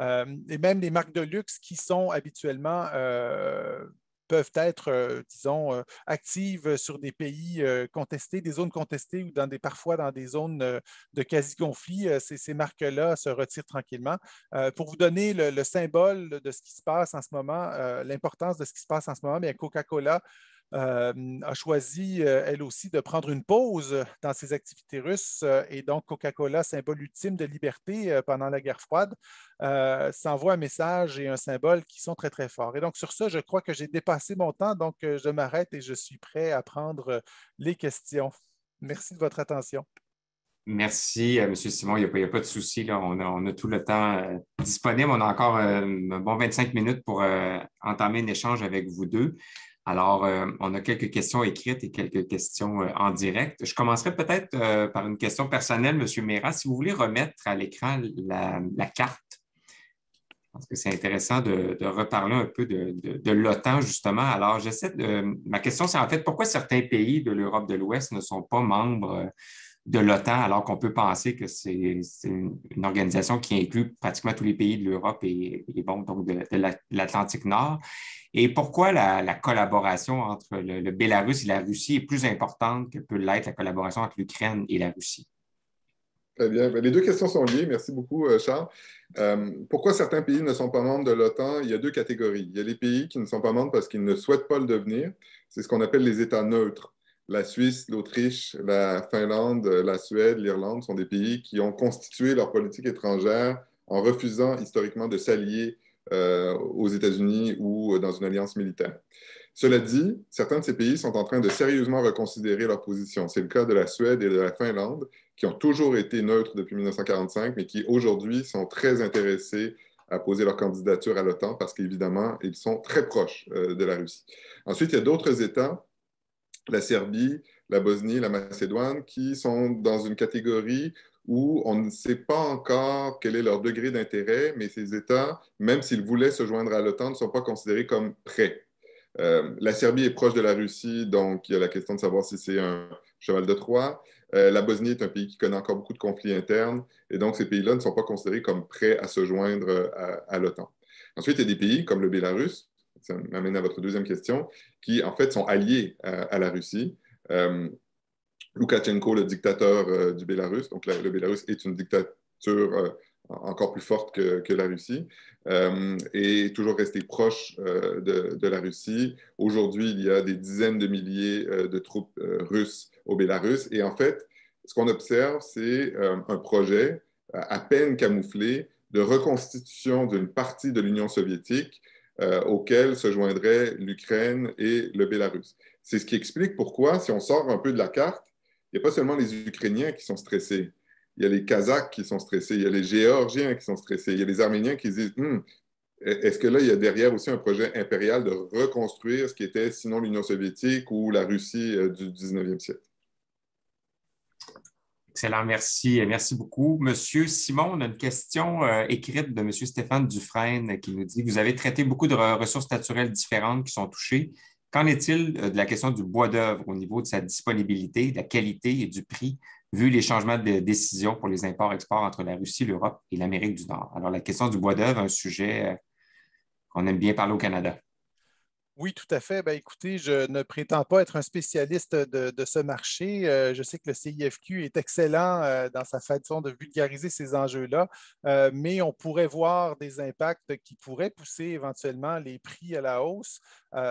et même les marques de luxe qui sont habituellement peuvent être, disons, actives sur des pays contestés, des zones contestées ou parfois dans des zones de quasi-conflit. Ces marques-là se retirent tranquillement. Pour vous donner le symbole de ce qui se passe en ce moment, l'importance de ce qui se passe en ce moment, bien, Coca-Cola a choisi, elle aussi, de prendre une pause dans ses activités russes. Et donc, Coca-Cola, symbole ultime de liberté pendant la guerre froide, s'envoie un message et un symbole qui sont très, très forts. Et donc, sur ça, je crois que j'ai dépassé mon temps. Donc, je m'arrête et je suis prêt à prendre les questions. Merci de votre attention. Merci, M. Simon. Il n'y a pas de souci. Là. On a tout le temps disponible. On a encore un bon 25 minutes pour entamer un échange avec vous deux. Alors, on a quelques questions écrites et quelques questions en direct. Je commencerai peut-être par une question personnelle, M. Mera. Si vous voulez remettre à l'écran la carte, je pense que c'est intéressant de reparler un peu de l'OTAN, justement. Alors, ma question, c'est en fait, pourquoi certains pays de l'Europe de l'Ouest ne sont pas membres de l'OTAN, alors qu'on peut penser que c'est une organisation qui inclut pratiquement tous les pays de l'Europe et bon, donc de l'Atlantique Nord. Et pourquoi la collaboration entre le Bélarus et la Russie est plus importante que peut l'être la collaboration entre l'Ukraine et la Russie? Très bien. Les deux questions sont liées. Merci beaucoup, Charles. Pourquoi certains pays ne sont pas membres de l'OTAN? Il y a deux catégories. Il y a les pays qui ne sont pas membres parce qu'ils ne souhaitent pas le devenir. C'est ce qu'on appelle les États neutres. La Suisse, l'Autriche, la Finlande, la Suède, l'Irlande sont des pays qui ont constitué leur politique étrangère en refusant historiquement de s'allier aux États-Unis ou dans une alliance militaire. Cela dit, certains de ces pays sont en train de sérieusement reconsidérer leur position. C'est le cas de la Suède et de la Finlande, qui ont toujours été neutres depuis 1945, mais qui aujourd'hui sont très intéressés à poser leur candidature à l'OTAN parce qu'évidemment, ils sont très proches de la Russie. Ensuite, il y a d'autres États, la Serbie, la Bosnie, la Macédoine, qui sont dans une catégorie où on ne sait pas encore quel est leur degré d'intérêt, mais ces États, même s'ils voulaient se joindre à l'OTAN, ne sont pas considérés comme prêts. La Serbie est proche de la Russie, donc il y a la question de savoir si c'est un cheval de Troie. La Bosnie est un pays qui connaît encore beaucoup de conflits internes, et donc ces pays-là ne sont pas considérés comme prêts à se joindre à l'OTAN. Ensuite, il y a des pays comme le Bélarus, ça m'amène à votre deuxième question, qui en fait sont alliés à la Russie. Loukachenko, le dictateur du Bélarus, donc le Bélarus est une dictature encore plus forte que la Russie, est toujours resté proche de la Russie. Aujourd'hui, il y a des dizaines de milliers de troupes russes au Bélarus. Et en fait, ce qu'on observe, c'est un projet à peine camouflé de reconstitution d'une partie de l'Union soviétique auquel se joindraient l'Ukraine et le Bélarus. C'est ce qui explique pourquoi, si on sort un peu de la carte, il n'y a pas seulement les Ukrainiens qui sont stressés. Il y a les Kazakhs qui sont stressés, il y a les Géorgiens qui sont stressés, il y a les Arméniens qui se disent est-ce que là, il y a derrière aussi un projet impérial de reconstruire ce qui était sinon l'Union soviétique ou la Russie du 19e siècle? Excellent, merci. Merci beaucoup. Monsieur Simon, on a une question écrite de Monsieur Stéphane Dufresne qui nous dit: vous avez traité beaucoup de ressources naturelles différentes qui sont touchées. Qu'en est-il de la question du bois d'œuvre au niveau de sa disponibilité, de la qualité et du prix, vu les changements de décision pour les imports-exports entre la Russie, l'Europe et l'Amérique du Nord? Alors, la question du bois d'œuvre, un sujet qu'on aime bien parler au Canada. Oui, tout à fait. Ben, écoutez, je ne prétends pas être un spécialiste de ce marché. Je sais que le CIFQ est excellent dans sa façon de vulgariser ces enjeux-là, mais on pourrait voir des impacts qui pourraient pousser éventuellement les prix à la hausse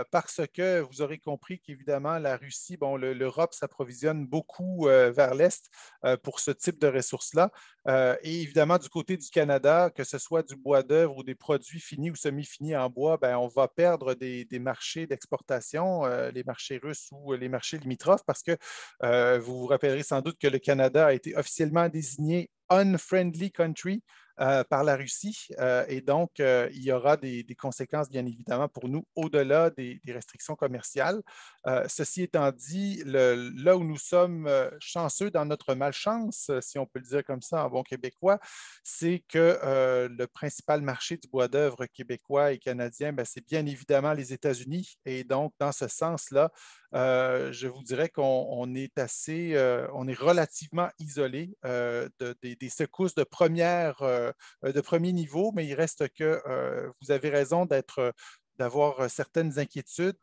parce que vous aurez compris qu'évidemment, la Russie, bon, l'Europe s'approvisionne beaucoup vers l'Est pour ce type de ressources-là. Et évidemment, du côté du Canada, que ce soit du bois d'œuvre ou des produits finis ou semi-finis en bois, ben, on va perdre des marchés d'exportation, les marchés russes ou les marchés limitrophes, parce que vous vous rappellerez sans doute que le Canada a été officiellement désigné Unfriendly Country par la Russie. Et donc, il y aura des conséquences, bien évidemment, pour nous, au-delà des restrictions commerciales. Ceci étant dit, là où nous sommes chanceux dans notre malchance, si on peut le dire comme ça en bon québécois, c'est que le principal marché du bois d'œuvre québécois et canadien, ben, c'est bien évidemment les États-Unis. Et donc, dans ce sens-là, je vous dirais qu'on est on est relativement isolé des secousses de premier niveau, mais il reste que vous avez raison d'avoir certaines inquiétudes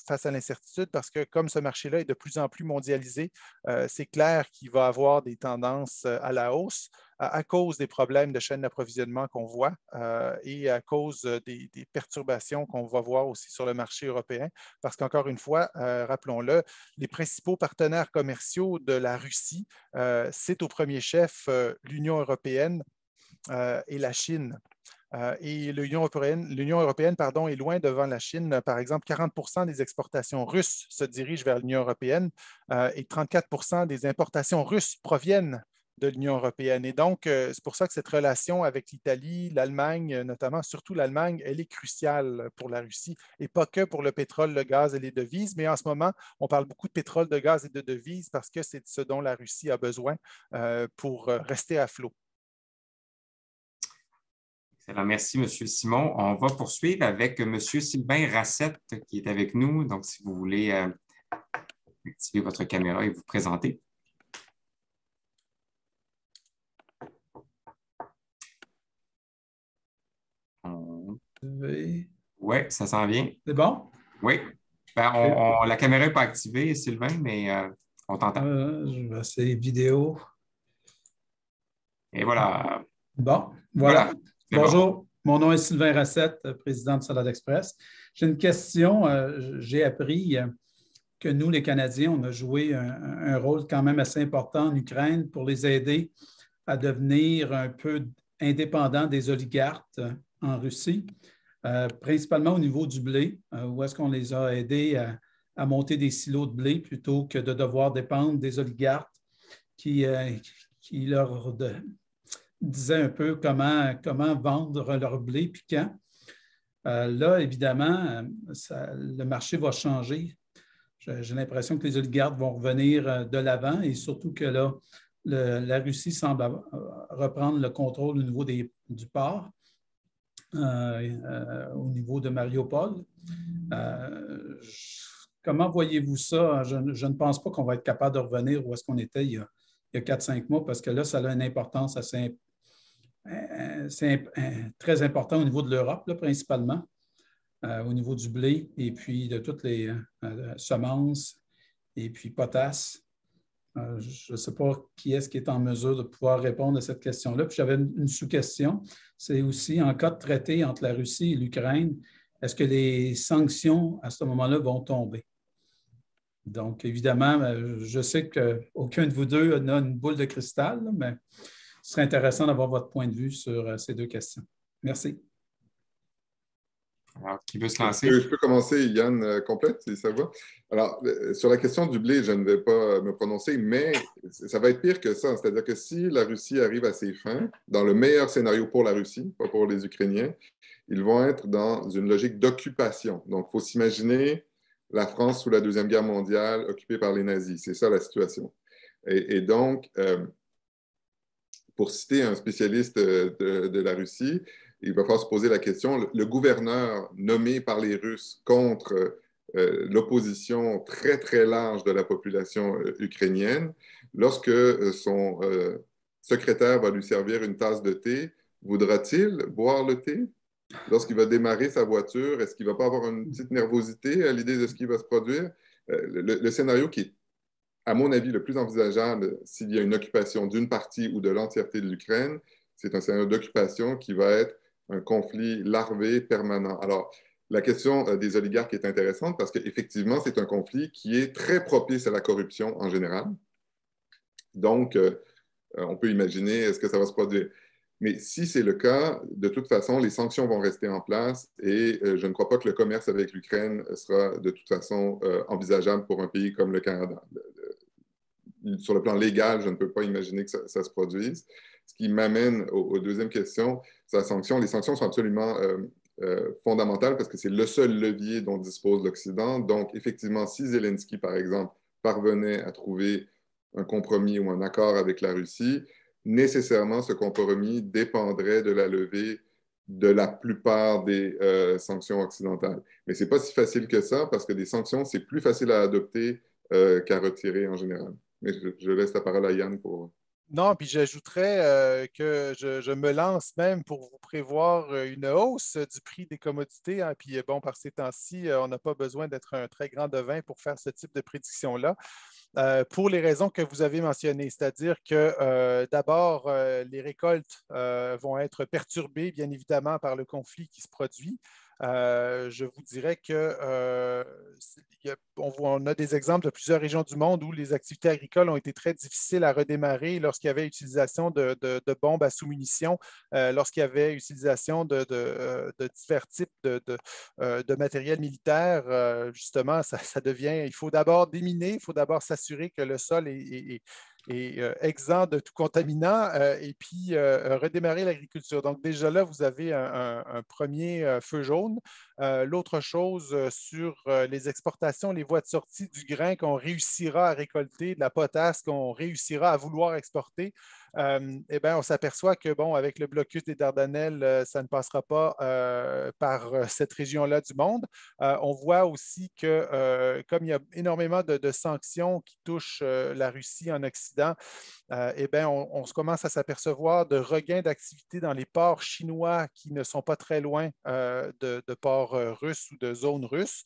face à l'incertitude parce que comme ce marché-là est de plus en plus mondialisé, c'est clair qu'il va avoir des tendances à la hausse à cause des problèmes de chaîne d'approvisionnement qu'on voit et à cause des perturbations qu'on va voir aussi sur le marché européen. Parce qu'encore une fois, rappelons-le, les principaux partenaires commerciaux de la Russie, c'est au premier chef l'Union européenne et la Chine. Et l'Union européenne pardon, est loin devant la Chine. Par exemple, 40 des exportations russes se dirigent vers l'Union européenne et 34 des importations russes proviennent de l'Union européenne. Et donc, c'est pour ça que cette relation avec l'Italie, l'Allemagne, notamment, surtout l'Allemagne, elle est cruciale pour la Russie et pas que pour le pétrole, le gaz et les devises. Mais en ce moment, on parle beaucoup de pétrole, de gaz et de devises parce que c'est ce dont la Russie a besoin pour rester à flot. Excellent. Merci, M. Simon. On va poursuivre avec M. Sylvain Rassette qui est avec nous. Donc, si vous voulez activer votre caméra et vous présenter. Oui, ça s'en vient. C'est bon? Oui. Ben, la caméra n'est pas activée, Sylvain, mais on t'entend. Je vais essayer vidéo. Et voilà. Bon, voilà. Bonjour, bon. Mon nom est Sylvain Rassette, président de Salade Express. J'ai une question. J'ai appris que nous, les Canadiens, on a joué un rôle quand même assez important en Ukraine pour les aider à devenir un peu indépendants des oligarques en Russie, principalement au niveau du blé, où est-ce qu'on les a aidés à monter des silos de blé plutôt que de devoir dépendre des oligarques qui leur disaient un peu comment vendre leur blé puis quand. Là, évidemment, le marché va changer. J'ai l'impression que les oligarques vont revenir de l'avant et surtout que là, la Russie semble reprendre le contrôle au niveau du port, au niveau de Mariupol. Comment voyez-vous ça? Je ne pense pas qu'on va être capable de revenir où est-ce qu'on était il y a 4-5 mois parce que là, ça a une importance assez très importante au niveau de l'Europe, là, principalement. Au niveau du blé et puis de toutes les semences et puis potasse. Je ne sais pas qui est en mesure de pouvoir répondre à cette question-là. Puis j'avais une sous-question. C'est aussi en cas de traité entre la Russie et l'Ukraine, est-ce que les sanctions à ce moment-là vont tomber? Donc, évidemment, je sais qu'aucun de vous deux n'a une boule de cristal, mais ce serait intéressant d'avoir votre point de vue sur ces deux questions. Merci. Alors, qui veut se lancer? Je peux commencer, Yann, complète, si ça va. Alors, sur la question du blé, je ne vais pas me prononcer, mais ça va être pire que ça. C'est-à-dire que si la Russie arrive à ses fins, dans le meilleur scénario pour la Russie, pas pour les Ukrainiens, ils vont être dans une logique d'occupation. Donc, il faut s'imaginer la France sous la Deuxième Guerre mondiale occupée par les nazis. C'est ça la situation. Et donc, pour citer un spécialiste de la Russie, il va falloir se poser la question, le gouverneur nommé par les Russes contre l'opposition très, très large de la population ukrainienne, lorsque son secrétaire va lui servir une tasse de thé, voudra-t-il boire le thé lorsqu'il va démarrer sa voiture, est-ce qu'il ne va pas avoir une petite nervosité à l'idée de ce qui va se produire? Le scénario qui est, à mon avis, le plus envisageable s'il y a une occupation d'une partie ou de l'entièreté de l'Ukraine, c'est un scénario d'occupation qui va être un conflit larvé permanent. Alors, la question des oligarques est intéressante parce qu'effectivement, c'est un conflit qui est très propice à la corruption en général. Donc, on peut imaginer est-ce que ça va se produire. Mais si c'est le cas, de toute façon, les sanctions vont rester en place et je ne crois pas que le commerce avec l'Ukraine sera de toute façon envisageable pour un pays comme le Canada. Sur le plan légal, je ne peux pas imaginer que ça se produise. Ce qui m'amène aux deuxième question, c'est la sanction. Les sanctions sont absolument fondamentales parce que c'est le seul levier dont dispose l'Occident. Donc, effectivement, si Zelensky, par exemple, parvenait à trouver un compromis ou un accord avec la Russie, nécessairement, ce compromis dépendrait de la levée de la plupart des sanctions occidentales. Mais ce n'est pas si facile que ça parce que des sanctions, c'est plus facile à adopter qu'à retirer en général. Mais je laisse la parole à Yann pour... Non, puis j'ajouterais que je me lance même pour vous prévoir une hausse du prix des commodités, hein. Puis bon, par ces temps-ci, on n'a pas besoin d'être un très grand devin pour faire ce type de prédiction-là. Pour les raisons que vous avez mentionnées, c'est-à-dire que d'abord, les récoltes vont être perturbées, bien évidemment, par le conflit qui se produit. Je vous dirais que on a des exemples de plusieurs régions du monde où les activités agricoles ont été très difficiles à redémarrer lorsqu'il y avait utilisation de bombes à sous-munitions, lorsqu'il y avait utilisation de divers types de matériel militaire. Justement, ça devient, il faut d'abord déminer, il faut d'abord s'assurer que le sol est exempt de tout contaminant et puis redémarrer l'agriculture. Donc déjà là, vous avez un premier feu jaune. L'autre chose sur les exportations, les voies de sortie du grain qu'on réussira à récolter, de la potasse qu'on réussira à vouloir exporter, eh bien, on s'aperçoit que, bon, avec le blocus des Dardanelles, ça ne passera pas par cette région-là du monde. On voit aussi que, comme il y a énormément de sanctions qui touchent la Russie en Occident, eh bien, on commence à s'apercevoir de regains d'activité dans les ports chinois qui ne sont pas très loin de ports russes ou de zones russes.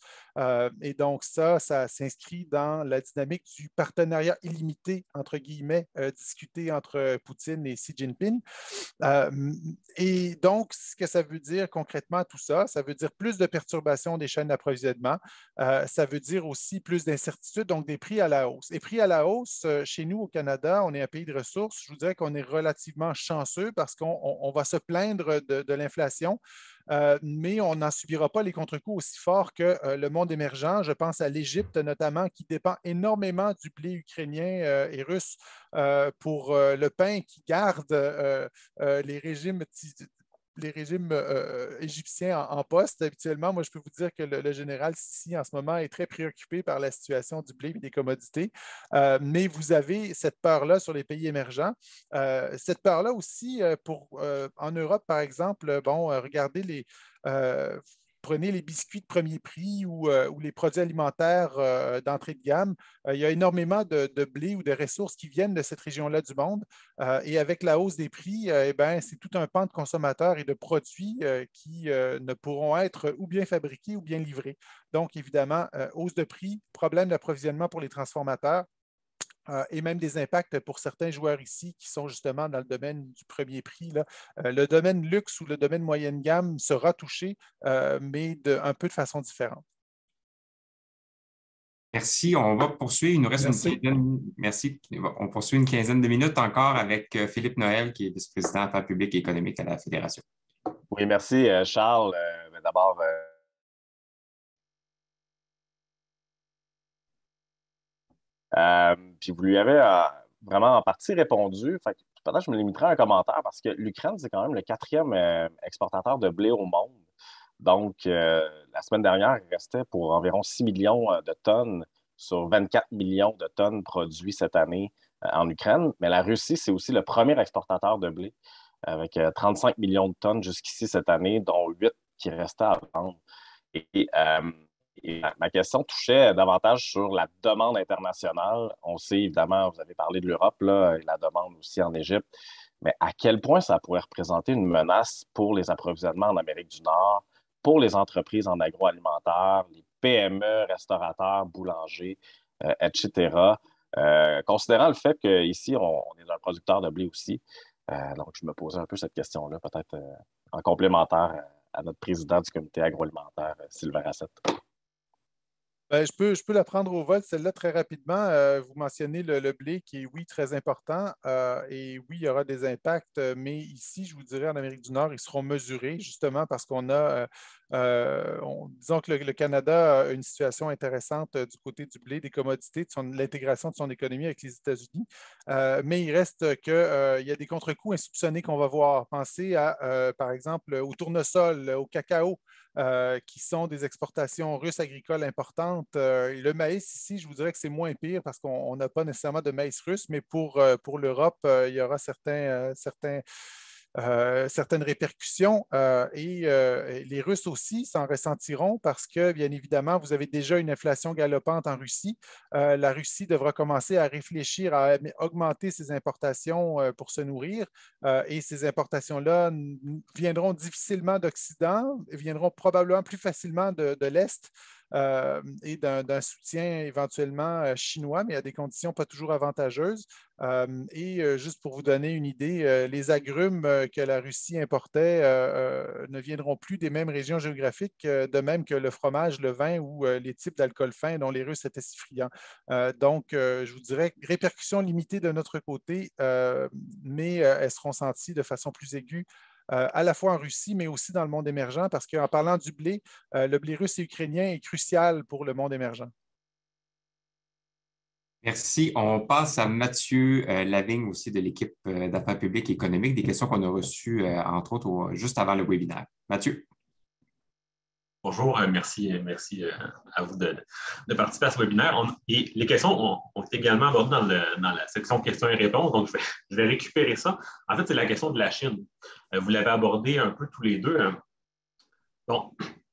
Et donc, ça s'inscrit dans la dynamique du partenariat illimité, entre guillemets, discuté entre Poutine et Xi Jinping. Et donc, ce que ça veut dire concrètement, tout ça, ça veut dire plus de perturbations des chaînes d'approvisionnement. Ça veut dire aussi plus d'incertitudes, donc des prix à la hausse. Et prix à la hausse, chez nous au Canada, on est un pays de ressources. Je vous dirais qu'on est relativement chanceux parce qu'on va se plaindre de l'inflation. Mais on n'en subira pas les contre-coups aussi forts que le monde émergent. Je pense à l'Égypte notamment, qui dépend énormément du blé ukrainien et russe pour le pain qui garde les régimes égyptiens en poste. Habituellement, moi, je peux vous dire que le général Sissi, en ce moment, est très préoccupé par la situation du blé et des commodités. Mais vous avez cette peur-là sur les pays émergents. Cette peur-là aussi, en Europe, par exemple, bon, regardez prenez les biscuits de premier prix ou les produits alimentaires d'entrée de gamme. Il y a énormément de blé ou de ressources qui viennent de cette région-là du monde. Et avec la hausse des prix, eh ben, c'est tout un pan de consommateurs et de produits qui ne pourront être ou bien fabriqués ou bien livrés. Donc, évidemment, hausse de prix, problème d'approvisionnement pour les transformateurs. Et même des impacts pour certains joueurs ici qui sont justement dans le domaine du premier prix, là. Le domaine luxe ou le domaine moyenne gamme sera touché, mais un peu de façon différente. Merci. On va poursuivre. Il nous reste Merci. On poursuit une quinzaine de minutes encore avec Philippe Noël, qui est vice-président affaires publiques et économiques à la Fédération. Oui, merci, Charles. D'abord, puis vous lui avez vraiment en partie répondu. Fait que peut-être je me limiterai à un commentaire parce que l'Ukraine, c'est quand même le quatrième exportateur de blé au monde. Donc, la semaine dernière, il restait pour environ 6 millions de tonnes sur 24 millions de tonnes produites cette année en Ukraine. Mais la Russie, c'est aussi le premier exportateur de blé avec 35 millions de tonnes jusqu'ici cette année, dont 8 qui restaient à vendre. Et ma question touchait davantage sur la demande internationale. On sait évidemment, vous avez parlé de l'Europe, là, et la demande aussi en Égypte. mais à quel point ça pourrait représenter une menace pour les approvisionnements en Amérique du Nord, pour les entreprises en agroalimentaire, les PME, restaurateurs, boulangers, etc. Considérant le fait qu'ici, on est un producteur de blé aussi, donc je me posais un peu cette question-là, peut-être en complémentaire à notre président du comité agroalimentaire, Sylvain Racette. Ben, je peux la prendre au vol, celle-là, très rapidement. Vous mentionnez le blé qui est, oui, très important. Et oui, il y aura des impacts, mais ici, je vous dirais, en Amérique du Nord, ils seront mesurés, justement parce qu'on a, disons que le Canada a une situation intéressante du côté du blé, des commodités, de l'intégration de son économie avec les États-Unis. Mais il reste qu'il y a des contre-coups insoupçonnés qu'on va voir. Pensez à, par exemple, au tournesol, au cacao. Qui sont des exportations russes agricoles importantes. Le maïs, ici, je vous dirais que c'est moins pire parce qu'on n'a pas nécessairement de maïs russe, mais pour l'Europe, il y aura certaines répercussions et les Russes aussi s'en ressentiront parce que, bien évidemment, vous avez déjà une inflation galopante en Russie. La Russie devra commencer à réfléchir à augmenter ses importations pour se nourrir et ces importations-là viendront difficilement d'Occident, viendront probablement plus facilement de l'Est. Et d'un soutien éventuellement chinois, mais à des conditions pas toujours avantageuses. Juste pour vous donner une idée, les agrumes que la Russie importait ne viendront plus des mêmes régions géographiques, de même que le fromage, le vin ou les types d'alcool fin dont les Russes étaient si friands. Je vous dirais répercussions limitées de notre côté, mais elles seront senties de façon plus aiguë à la fois en Russie, mais aussi dans le monde émergent, parce qu'en parlant du blé, le blé russe et ukrainien est crucial pour le monde émergent. Merci. On passe à Mathieu Lavigne aussi de l'équipe d'affaires publiques et économiques, des questions qu'on a reçues, entre autres, juste avant le webinaire. Mathieu. Bonjour, merci à vous de participer à ce webinaire. Et les questions ont été également abordées dans la section questions et réponses, donc je vais récupérer ça. En fait, c'est la question de la Chine. Vous l'avez abordé un peu tous les deux. Bon,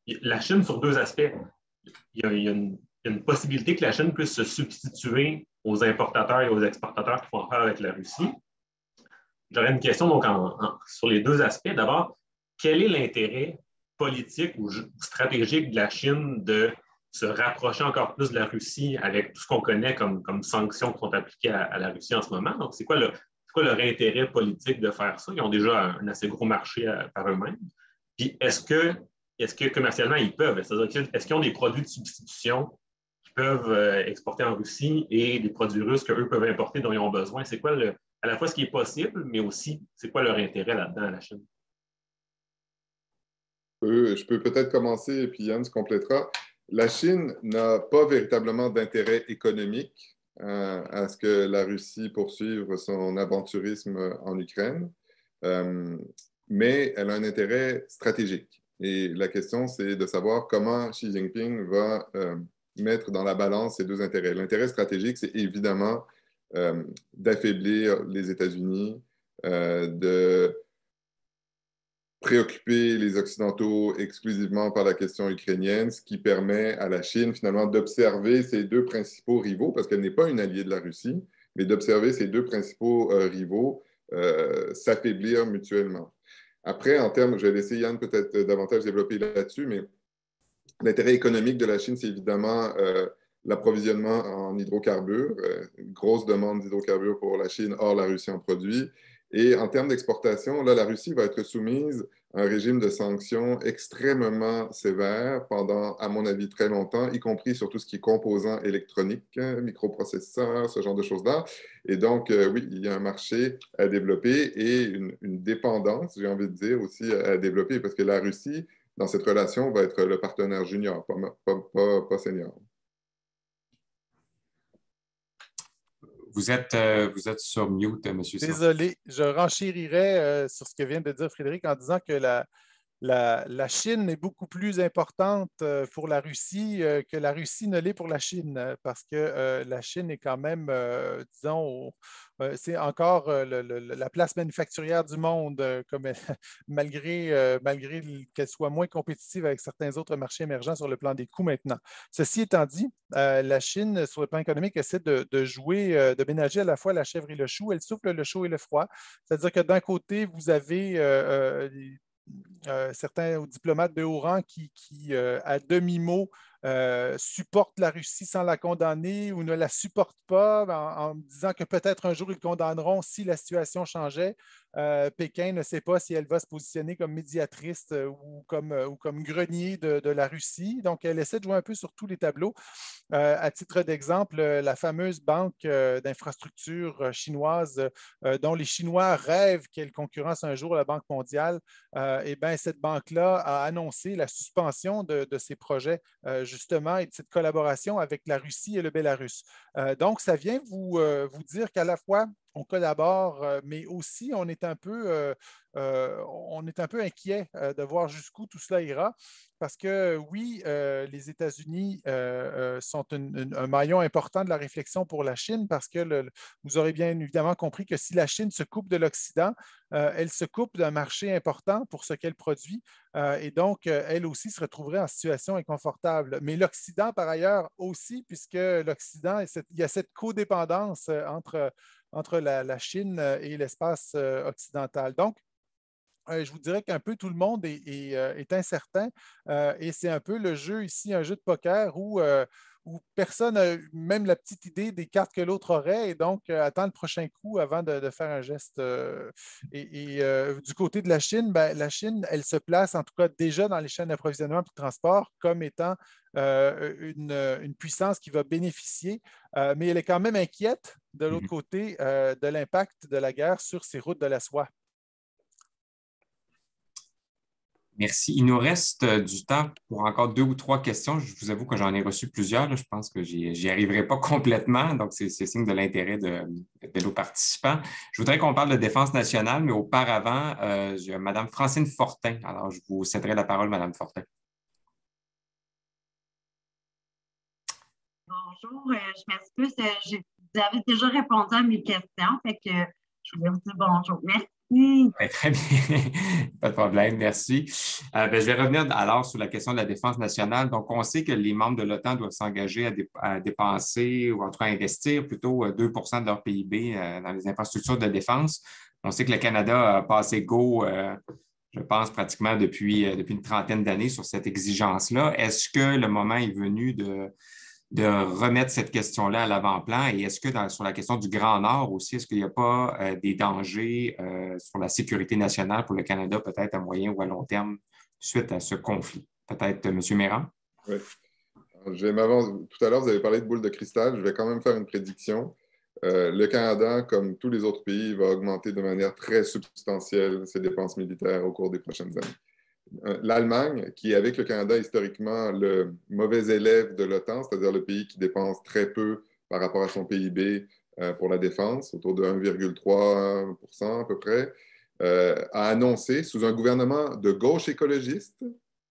la Chine sur deux aspects. Il y a une possibilité que la Chine puisse se substituer aux importateurs et aux exportateurs qui font affaire avec la Russie. J'aurais une question donc sur les deux aspects. D'abord, quel est l'intérêt politique ou stratégique de la Chine de se rapprocher encore plus de la Russie avec tout ce qu'on connaît comme sanctions qui sont appliquées à la Russie en ce moment? Donc, c'est quoi leur intérêt politique de faire ça? Ils ont déjà un assez gros marché par eux-mêmes. Puis, est-ce que commercialement, ils peuvent? C'est-à-dire, est-ce qu'ils ont des produits de substitution qu'ils peuvent exporter en Russie et des produits russes qu'eux peuvent importer dont ils ont besoin? C'est quoi à la fois ce qui est possible, mais aussi, c'est quoi leur intérêt là-dedans à la Chine? Je peux peut-être commencer et puis Yann se complétera. La Chine n'a pas véritablement d'intérêt économique à ce que la Russie poursuive son aventurisme en Ukraine, mais elle a un intérêt stratégique. Et la question, c'est de savoir comment Xi Jinping va mettre dans la balance ces deux intérêts. L'intérêt stratégique, c'est évidemment d'affaiblir les États-Unis, de préoccuper les Occidentaux exclusivement par la question ukrainienne, ce qui permet à la Chine finalement d'observer ses deux principaux rivaux, parce qu'elle n'est pas une alliée de la Russie, mais d'observer ses deux principaux rivaux s'affaiblir mutuellement. Après, en termes, je vais laisser Yann peut-être davantage développer là-dessus, mais l'intérêt économique de la Chine, c'est évidemment l'approvisionnement en hydrocarbures, une grosse demande d'hydrocarbures pour la Chine, or la Russie en produit. Et en termes d'exportation, là, la Russie va être soumise à un régime de sanctions extrêmement sévère pendant, à mon avis, très longtemps, y compris sur tout ce qui est composants électroniques, microprocesseurs, ce genre de choses-là. Et donc, oui, il y a un marché à développer et une dépendance, j'ai envie de dire, aussi à développer, parce que la Russie, dans cette relation, va être le partenaire junior, pas senior. Vous êtes sur mute, M. Sanders. Désolé, je renchérirais sur ce que vient de dire Frédéric en disant que la Chine est beaucoup plus importante pour la Russie que la Russie ne l'est pour la Chine, parce que la Chine est quand même, disons, c'est encore la place manufacturière du monde, malgré qu'elle soit moins compétitive avec certains autres marchés émergents sur le plan des coûts maintenant. Ceci étant dit, la Chine, sur le plan économique, essaie de jouer, de ménager à la fois la chèvre et le chou. Elle souffle le chaud et le froid. C'est-à-dire que d'un côté, vous avez certains diplomates de haut rang qui à demi-mot, supportent la Russie sans la condamner ou ne la supportent pas en disant que peut-être un jour ils condamneront si la situation changeait. Pékin ne sait pas si elle va se positionner comme médiatrice ou comme grenier de la Russie. Donc, elle essaie de jouer un peu sur tous les tableaux. À titre d'exemple, la fameuse banque d'infrastructure chinoise dont les Chinois rêvent qu'elle concurrence un jour la Banque mondiale, eh bien, cette banque-là a annoncé la suspension de ces projets, justement, et de cette collaboration avec la Russie et le Bélarus. Donc, ça vient vous dire qu'à la fois, on collabore, mais aussi on est un peu inquiet de voir jusqu'où tout cela ira. Parce que oui, les États-Unis sont un maillon important de la réflexion pour la Chine, parce que vous aurez bien évidemment compris que si la Chine se coupe de l'Occident, elle se coupe d'un marché important pour ce qu'elle produit, et donc elle aussi se retrouverait en situation inconfortable. Mais l'Occident, par ailleurs, aussi, puisque l'Occident, il y a cette codépendance entre la Chine et l'espace occidental. Donc, je vous dirais qu'un peu tout le monde est incertain, et c'est un peu le jeu ici, un jeu de poker où personne n'a même la petite idée des cartes que l'autre aurait, et donc attend le prochain coup avant de faire un geste. Du côté de la Chine, ben, la Chine, elle se place en tout cas déjà dans les chaînes d'approvisionnement et de transport comme étant une puissance qui va bénéficier, mais elle est quand même inquiète de l'autre côté de l'impact de la guerre sur ses routes de la soie. Merci. Il nous reste du temps pour encore 2 ou 3 questions. Je vous avoue que j'en ai reçu plusieurs. Là. Je pense que j'y arriverai pas complètement. Donc, c'est signe de l'intérêt de nos participants. Je voudrais qu'on parle de défense nationale, mais auparavant, j'ai Mme Francine Fortin. Alors, je vous céderai la parole, Mme Fortin. Bonjour, je m'excuse. Vous avez déjà répondu à mes questions, fait que je voulais vous dire bonjour. Merci. Très bien, pas de problème, merci. Je vais revenir alors sur la question de la défense nationale. Donc, on sait que les membres de l'OTAN doivent s'engager à dépenser ou en tout cas investir plutôt 2 de leur PIB dans les infrastructures de défense. On sait que le Canada a passé go, je pense, pratiquement depuis une trentaine d'années sur cette exigence-là. Est-ce que le moment est venu de remettre cette question-là à l'avant-plan? Et est-ce que sur la question du Grand Nord aussi, est-ce qu'il n'y a pas des dangers sur la sécurité nationale pour le Canada, peut-être à moyen ou à long terme, suite à ce conflit? Peut-être M. Méran? Oui. Je vais m'avancer. Tout à l'heure, vous avez parlé de boule de cristal. Je vais quand même faire une prédiction. Le Canada, comme tous les autres pays, va augmenter de manière très substantielle ses dépenses militaires au cours des prochaines années. L'Allemagne, qui est avec le Canada historiquement le mauvais élève de l'OTAN, c'est-à-dire le pays qui dépense très peu par rapport à son PIB pour la défense, autour de 1,3 % à peu près, a annoncé sous un gouvernement de gauche écologiste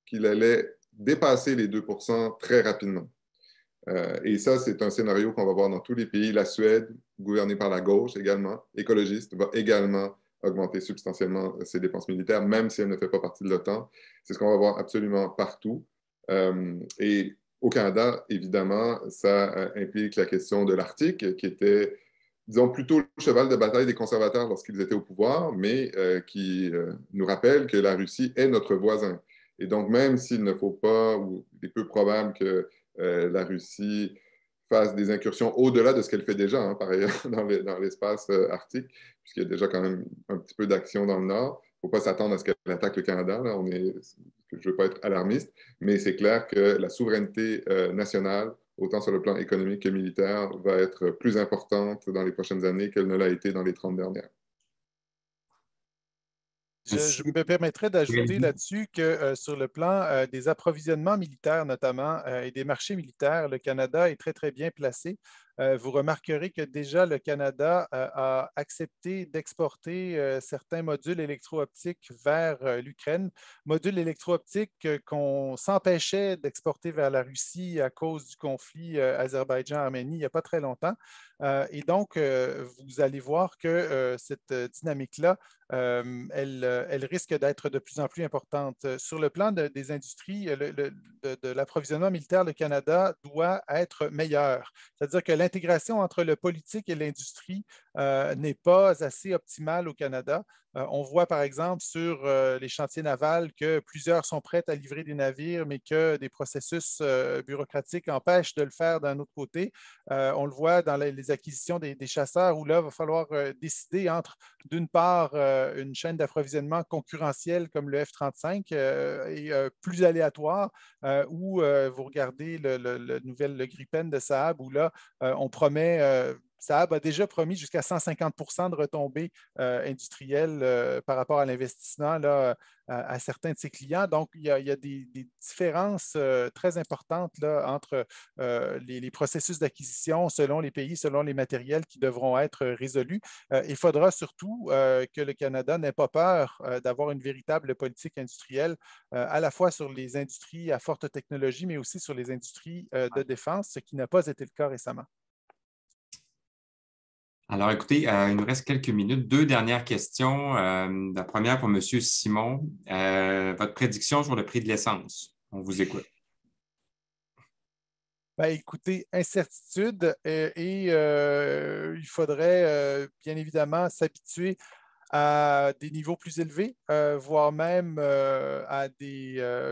qu'il allait dépasser les 2 % très rapidement. Et ça, c'est un scénario qu'on va voir dans tous les pays. La Suède, gouvernée par la gauche également, écologiste, va également augmenter substantiellement ses dépenses militaires, même si elle ne fait pas partie de l'OTAN. C'est ce qu'on va voir absolument partout. Et au Canada, évidemment, ça implique la question de l'Arctique, qui était, disons, plutôt le cheval de bataille des conservateurs lorsqu'ils étaient au pouvoir, mais qui nous rappelle que la Russie est notre voisin. Et donc, même s'il ne faut pas, ou il est peu probable que la Russie fasse des incursions au-delà de ce qu'elle fait déjà, hein, par ailleurs, dans l'espace arctique, puisqu'il y a déjà quand même un petit peu d'action dans le Nord. Il ne faut pas s'attendre à ce qu'elle attaque le Canada. Là, je ne veux pas être alarmiste, mais c'est clair que la souveraineté nationale, autant sur le plan économique que militaire, va être plus importante dans les prochaines années qu'elle ne l'a été dans les 30 dernières. Je me permettrais d'ajouter là-dessus que sur le plan des approvisionnements militaires notamment et des marchés militaires, le Canada est très, très bien placé. vous remarquerez que déjà le Canada a accepté d'exporter certains modules électro-optiques vers l'Ukraine, modules électro-optiques qu'on s'empêchait d'exporter vers la Russie à cause du conflit Azerbaïdjan-Arménie il n'y a pas très longtemps. Et donc, vous allez voir que cette dynamique-là, elle risque d'être de plus en plus importante. Sur le plan des industries, de l'approvisionnement militaire, le Canada doit être meilleur. C'est-à-dire que l'intégration entre le politique et l'industrie n'est pas assez optimale au Canada. On voit par exemple sur les chantiers navals que plusieurs sont prêts à livrer des navires, mais que des processus bureaucratiques empêchent de le faire d'un autre côté. On le voit dans les acquisitions des chasseurs où là, il va falloir décider entre, d'une part, une chaîne d'approvisionnement concurrentielle comme le F-35 et plus aléatoire, où vous regardez le Gripen de Saab, où là, on promet Saab a déjà promis jusqu'à 150 % de retombées industrielles par rapport à l'investissement là, à certains de ses clients. Donc, il y a des différences très importantes là, entre les processus d'acquisition selon les pays, selon les matériels qui devront être résolus. Il faudra surtout que le Canada n'ait pas peur d'avoir une véritable politique industrielle, à la fois sur les industries à forte technologie, mais aussi sur les industries de défense, ce qui n'a pas été le cas récemment. Alors, écoutez, il nous reste quelques minutes. Deux dernières questions. La première pour M. Simon. Votre prédiction sur le prix de l'essence. On vous écoute. Ben, écoutez, incertitude et il faudrait bien évidemment s'habituer à des niveaux plus élevés, voire même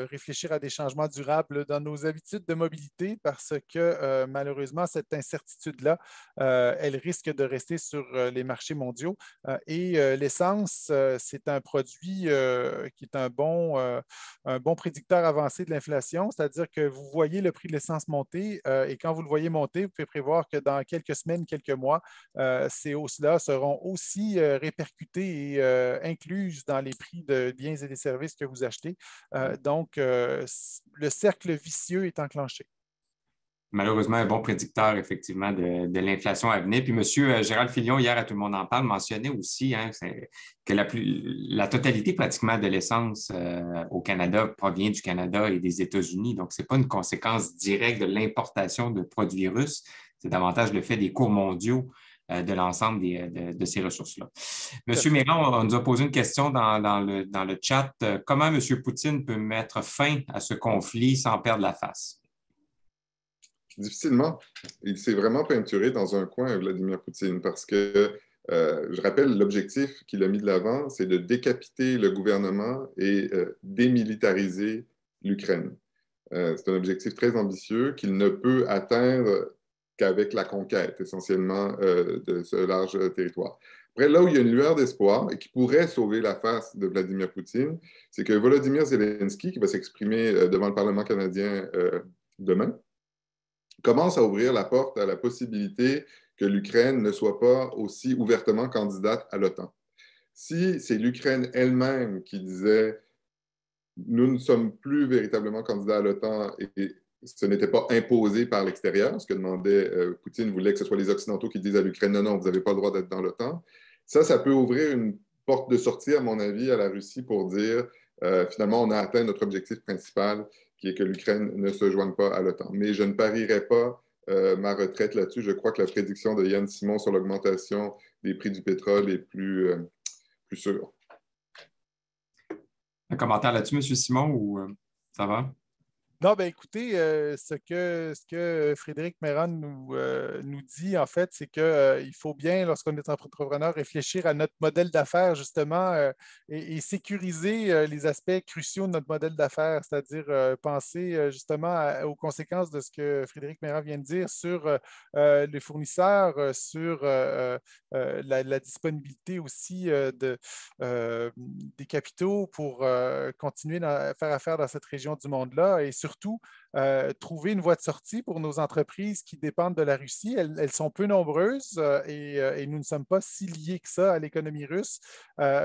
réfléchir à des changements durables dans nos habitudes de mobilité parce que malheureusement, cette incertitude-là, elle risque de rester sur les marchés mondiaux. Et l'essence, c'est un produit qui est un bon prédicteur avancé de l'inflation, c'est-à-dire que vous voyez le prix de l'essence monter et quand vous le voyez monter, vous pouvez prévoir que dans quelques semaines, quelques mois, ces hausses-là seront aussi répercutées et incluses dans les prix de biens et des services que vous achetez. Donc, le cercle vicieux est enclenché. Malheureusement, un bon prédicteur, effectivement, de l'inflation à venir. Puis M. Gérald Filion, hier, à Tout le monde en parle, mentionnait aussi que la totalité pratiquement de l'essence au Canada provient du Canada et des États-Unis. Donc, ce n'est pas une conséquence directe de l'importation de produits russes. C'est davantage le fait des cours mondiaux de l'ensemble de ces ressources-là. Monsieur Méran, on nous a posé une question dans le chat. Comment M. Poutine peut mettre fin à ce conflit sans perdre la face? Difficilement. Il s'est vraiment peinturé dans un coin, Vladimir Poutine, parce que, je rappelle, l'objectif qu'il a mis de l'avant, c'est de décapiter le gouvernement et démilitariser l'Ukraine. C'est un objectif très ambitieux qu'il ne peut atteindre qu'avec la conquête, essentiellement, de ce large territoire. Après, là où il y a une lueur d'espoir et qui pourrait sauver la face de Vladimir Poutine, c'est que Volodymyr Zelensky, qui va s'exprimer devant le Parlement canadien demain, commence à ouvrir la porte à la possibilité que l'Ukraine ne soit pas aussi ouvertement candidate à l'OTAN. Si c'est l'Ukraine elle-même qui disait « nous ne sommes plus véritablement candidats à l'OTAN » et ce n'était pas imposé par l'extérieur, ce que demandait Poutine, voulait que ce soit les Occidentaux qui disent à l'Ukraine « non, non, vous n'avez pas le droit d'être dans l'OTAN », ça peut ouvrir une porte de sortie, à mon avis, à la Russie pour dire finalement, on a atteint notre objectif principal, qui est que l'Ukraine ne se joigne pas à l'OTAN. Mais je ne parierai pas ma retraite là-dessus. Je crois que la prédiction de Yann Simon sur l'augmentation des prix du pétrole est plus sûre. Un commentaire là-dessus, M. Simon, ou ça va? Non, bien écoutez, ce que Frédéric Méran nous dit, en fait, c'est qu'il faut bien, lorsqu'on est entrepreneur, réfléchir à notre modèle d'affaires, justement, et sécuriser les aspects cruciaux de notre modèle d'affaires, c'est-à-dire penser justement aux conséquences de ce que Frédéric Méran vient de dire sur les fournisseurs, sur la disponibilité aussi des capitaux pour continuer à faire affaire dans cette région du monde-là, et surtout surtout trouver une voie de sortie pour nos entreprises qui dépendent de la Russie. Elles sont peu nombreuses et nous ne sommes pas si liés que ça à l'économie russe,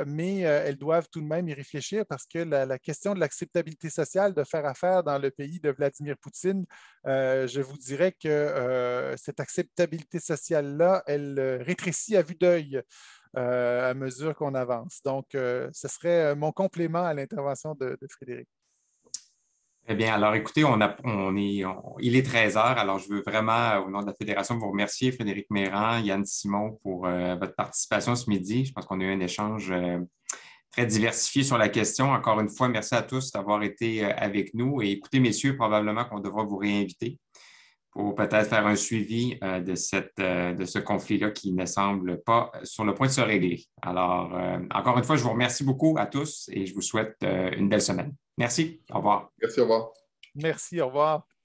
mais elles doivent tout de même y réfléchir parce que la question de l'acceptabilité sociale de faire affaire dans le pays de Vladimir Poutine, je vous dirais que cette acceptabilité sociale-là, elle rétrécit à vue d'œil à mesure qu'on avance. Donc, ce serait mon complément à l'intervention de Frédéric. Eh bien, alors écoutez, il est 13 heures, alors je veux vraiment, au nom de la Fédération, vous remercier, Frédéric Mérand, Yann Simon, pour votre participation ce midi. Je pense qu'on a eu un échange très diversifié sur la question. Encore une fois, merci à tous d'avoir été avec nous. Et écoutez, messieurs, probablement qu'on devra vous réinviter pour peut-être faire un suivi de ce conflit-là qui ne semble pas sur le point de se régler. Alors, encore une fois, je vous remercie beaucoup à tous et je vous souhaite une belle semaine. Merci. Au revoir. Merci, au revoir. Merci, au revoir.